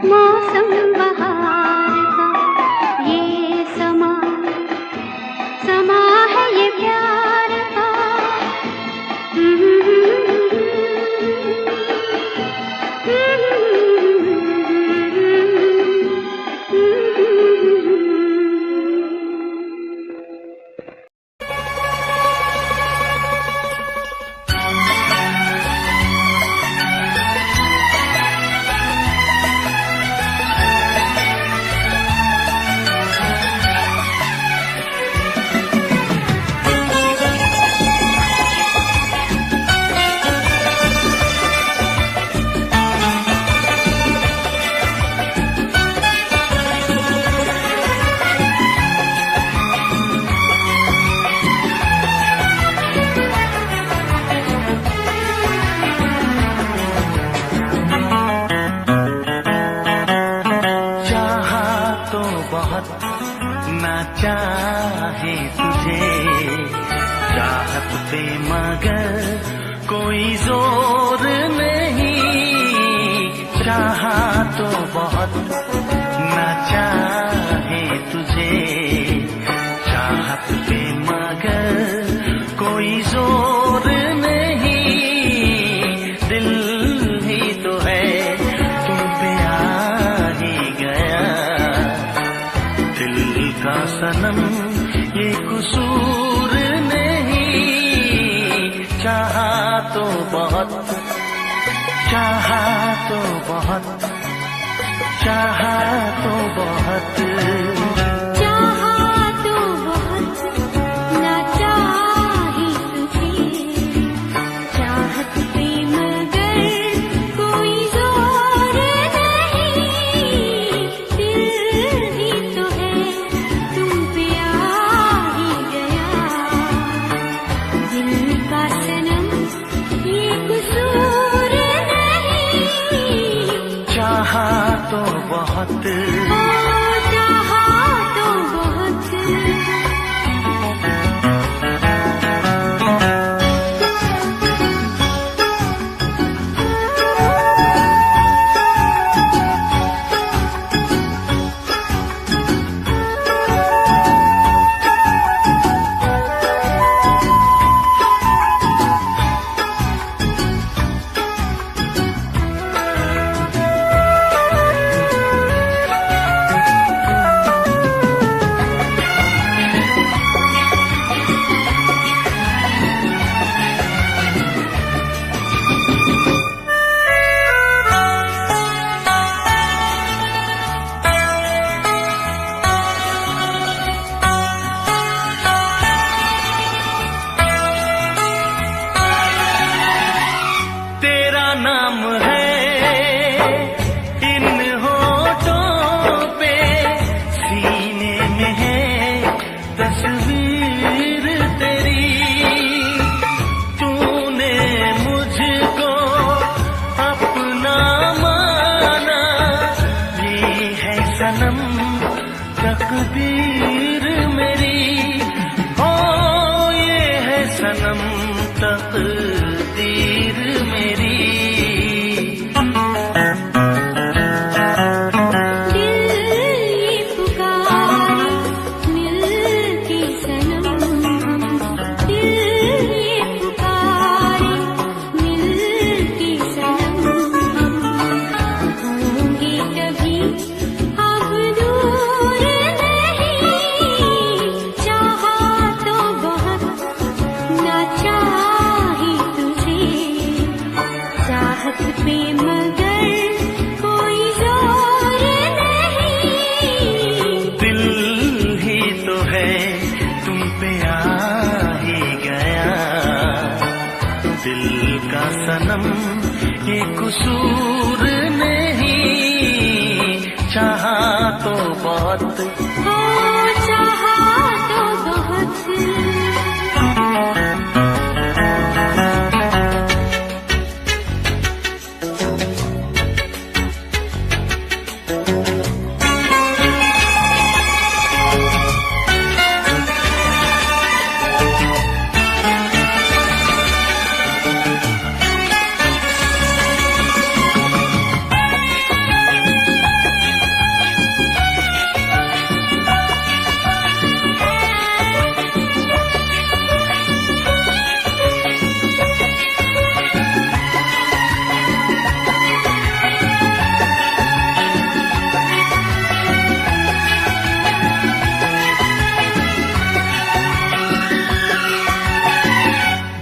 मौसम बहार का। ये समा है ये प्यार का। चाहे तुझे चाहत पे मगर कोई जोर नहीं, चाहा तो बहुत ना चाहे तुझे चाहत पे मगर कोई जोर नहीं, दिल ही तो है तुम पे आ ही गया, दिल का सनम ये कसूर नहीं, चाहा तो बहुत, चाहा तो बहुत, चाहा तो बहुत, चाहा तो बहुत, ना चाही तुझे, चाहत पे मगर कोई जोर नहीं, दिल ही तो है तुम पे आ ही गया, दिल का सनम ये कसूर नहीं, चाहा तो बहुत, चाहा तो बहुत। तेरा नाम है इन होठों पे, सीने में है तस्वीर तेरी, तूने मुझको अपना माना, ये है सनम तकदीर मेरी, ओ ये है सनम तकदीर मेरी। सनम ये कसूर नहीं, चाहा तो बहुत, चाहा तो बहुत।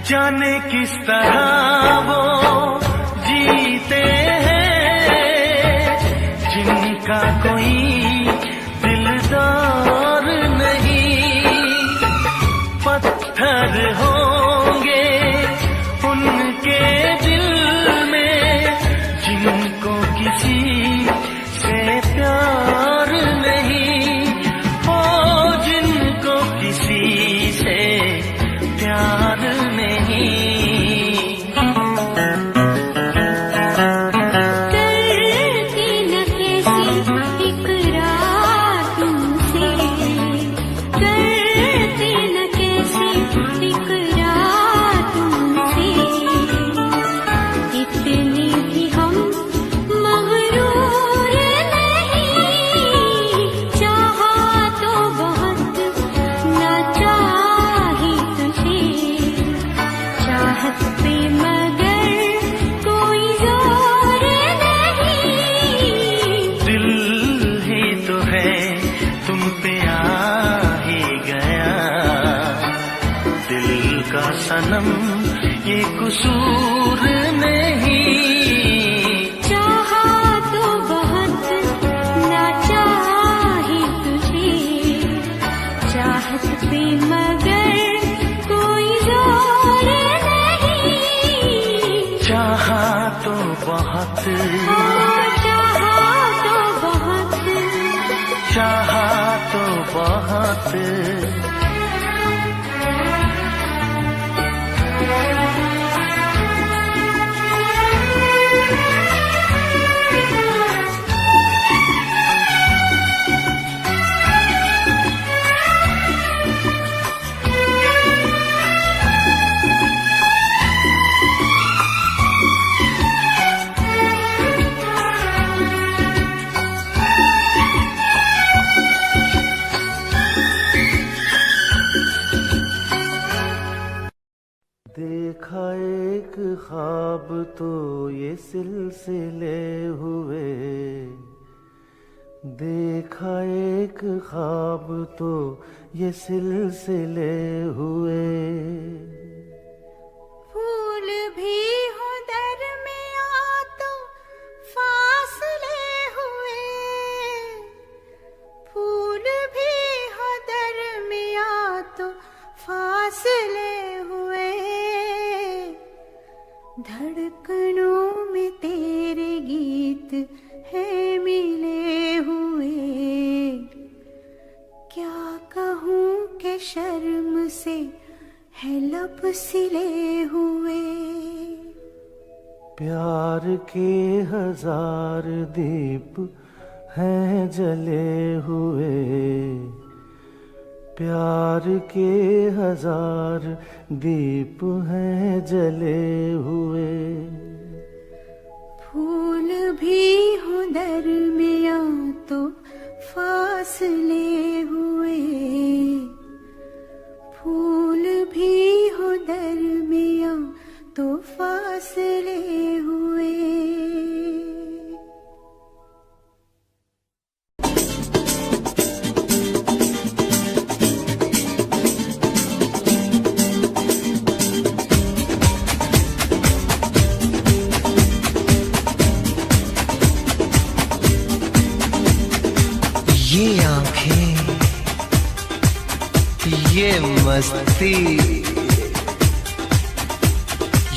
जाने किस तरह वो जीते हैं जिनका कोई दिलदार नहीं, पत्थर होंगे उनके दिल में जिनको किसी से प्यार नहीं, ओ जिनको किसी से प्यार नहीं। करती न कैसी इकरार तुमसे, करती न कैसी इकरार तुमसे, इतनी भी हम मगरूर नहीं, चाहा तो बहुत, ना चाही तुझे, चाहत पे मगर कोई जोर नहीं, दिल ही तो है तुम पे आ ही गया, दिल का सनम ये कसूर नहीं। चाहा तो बहुत ना चाही तुझे, चाहत पे मगर कोई जोर नहीं। चाहा तो बहुत, चाहा तो बहुत, चाहा तो बहुत। देखा एक ख्वाब तो ये सिलसिले हुए, देखा एक ख्वाब तो ये सिलसिले हुए। फूल भी हो दरमिया तो फासले हुए, फूल भी हो दरमिया तो फासले हुए। धड़कनों में तेरे गीत है मिले हुए। क्या कहूँ कि शर्म से है लब सिले हुए। प्यार के हजार दीप हैं जले हुए, प्यार के हजार दीप हैं जले हुए। फूल भी हो दरमिया तो फासले हुए, फूल भी हो दरमिया तो फासले हुए। ये आंखें, ये मस्ती,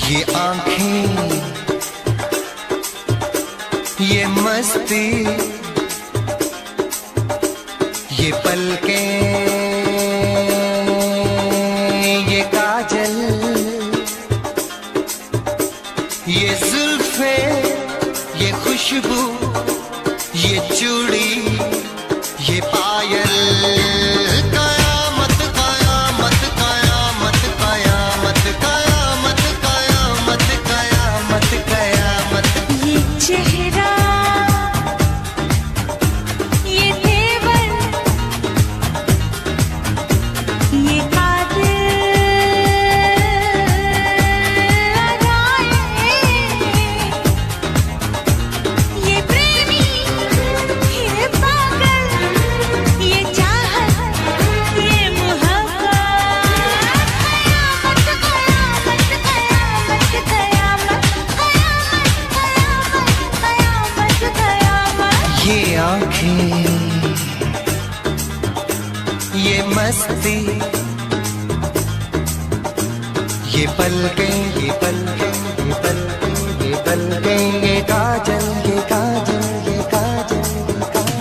ये आंखें, ये मस्ती, ये पलकें, ये काजल, ये जुल्फे, ये खुशबू, ये चूड़ी, ये पायल। कयामत कयामत कयामत कयामत कयामत कयामत कयामत कयामत। ये चेहरा, ये तेवर, ये ये प्रेमी, ये पागल, ये चाहत, ये मोहब्बत। कयामत कयामत कयामत कयामत कयामत कयामत। ये आंखें, ये मस्ती, ये पलकें, ये पलकें, ये पलकें, ये पलकें, ये काजल, ये काजल, ये काजल, ये काजल।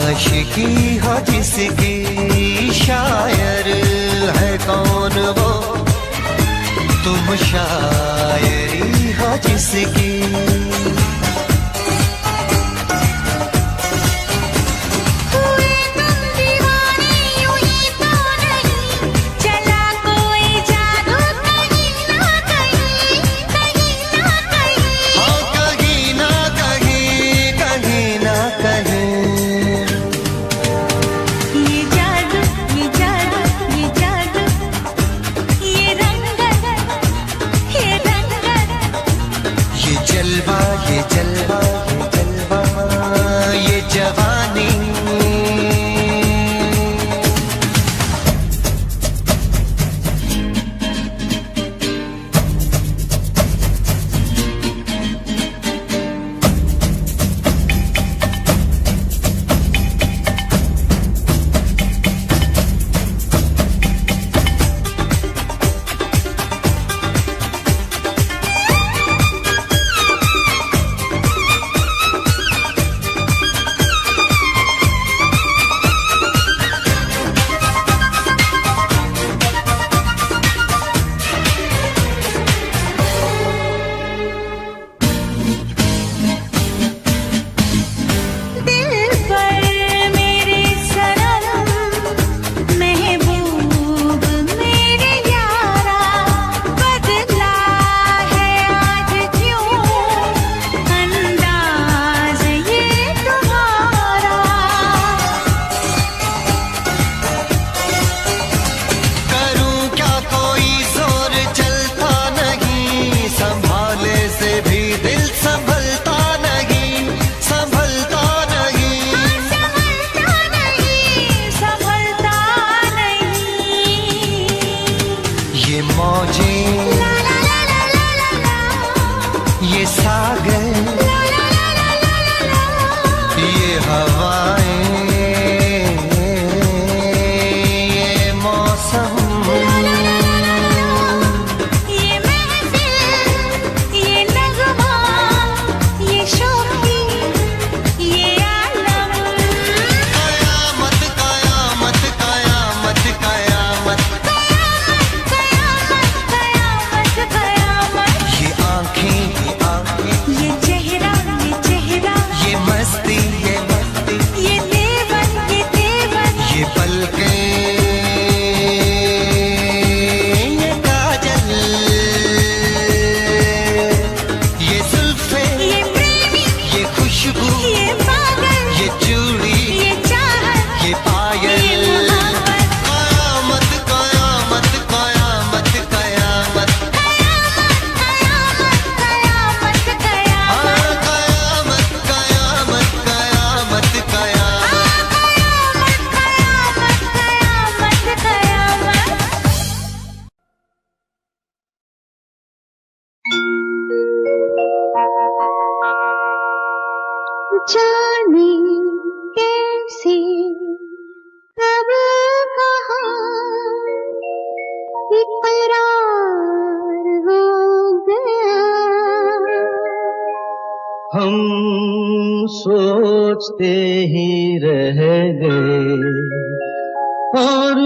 आशिकी हो जिसकी, शायर है कौन वो, तुम शायरी हो जिसकी। सोचते ही रह गए और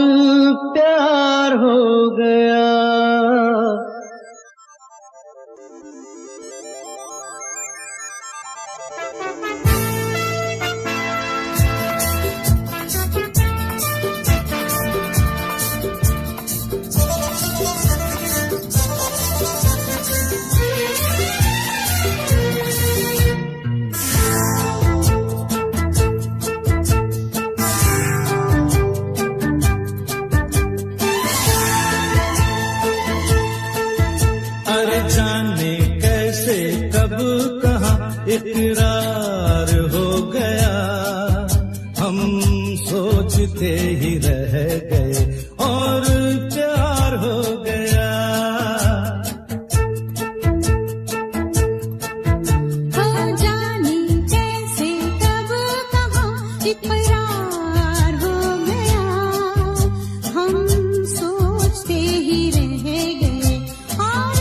प्यार हो गया। जाने कैसे कब कहाँ इकरार हो गया, हम सोचते ही रह गए और प्यार हो गया। हो जाने कैसे कब कहाँ इकरार हो गया, हम सोचते ही रह गए और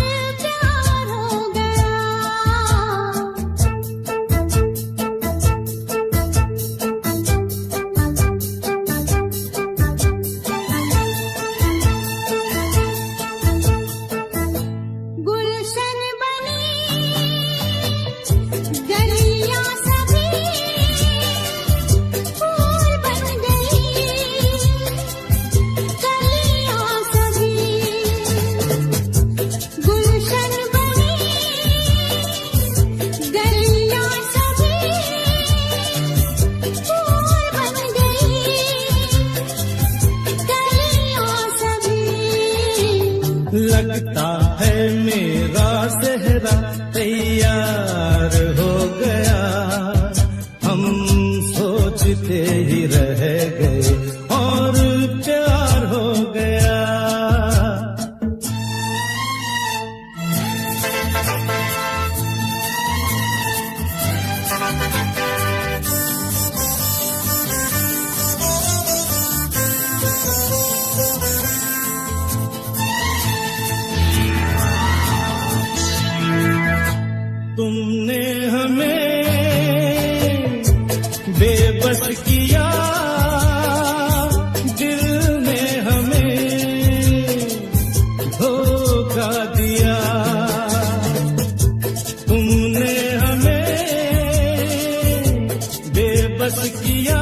लगता है मेरा सेहरा तैयार हो गया, हम सोचते ही रह गए और प्यार हो गया। तुमने हमें बेबस किया, दिल ने हमें धोखा दिया। तुमने हमें बेबस किया,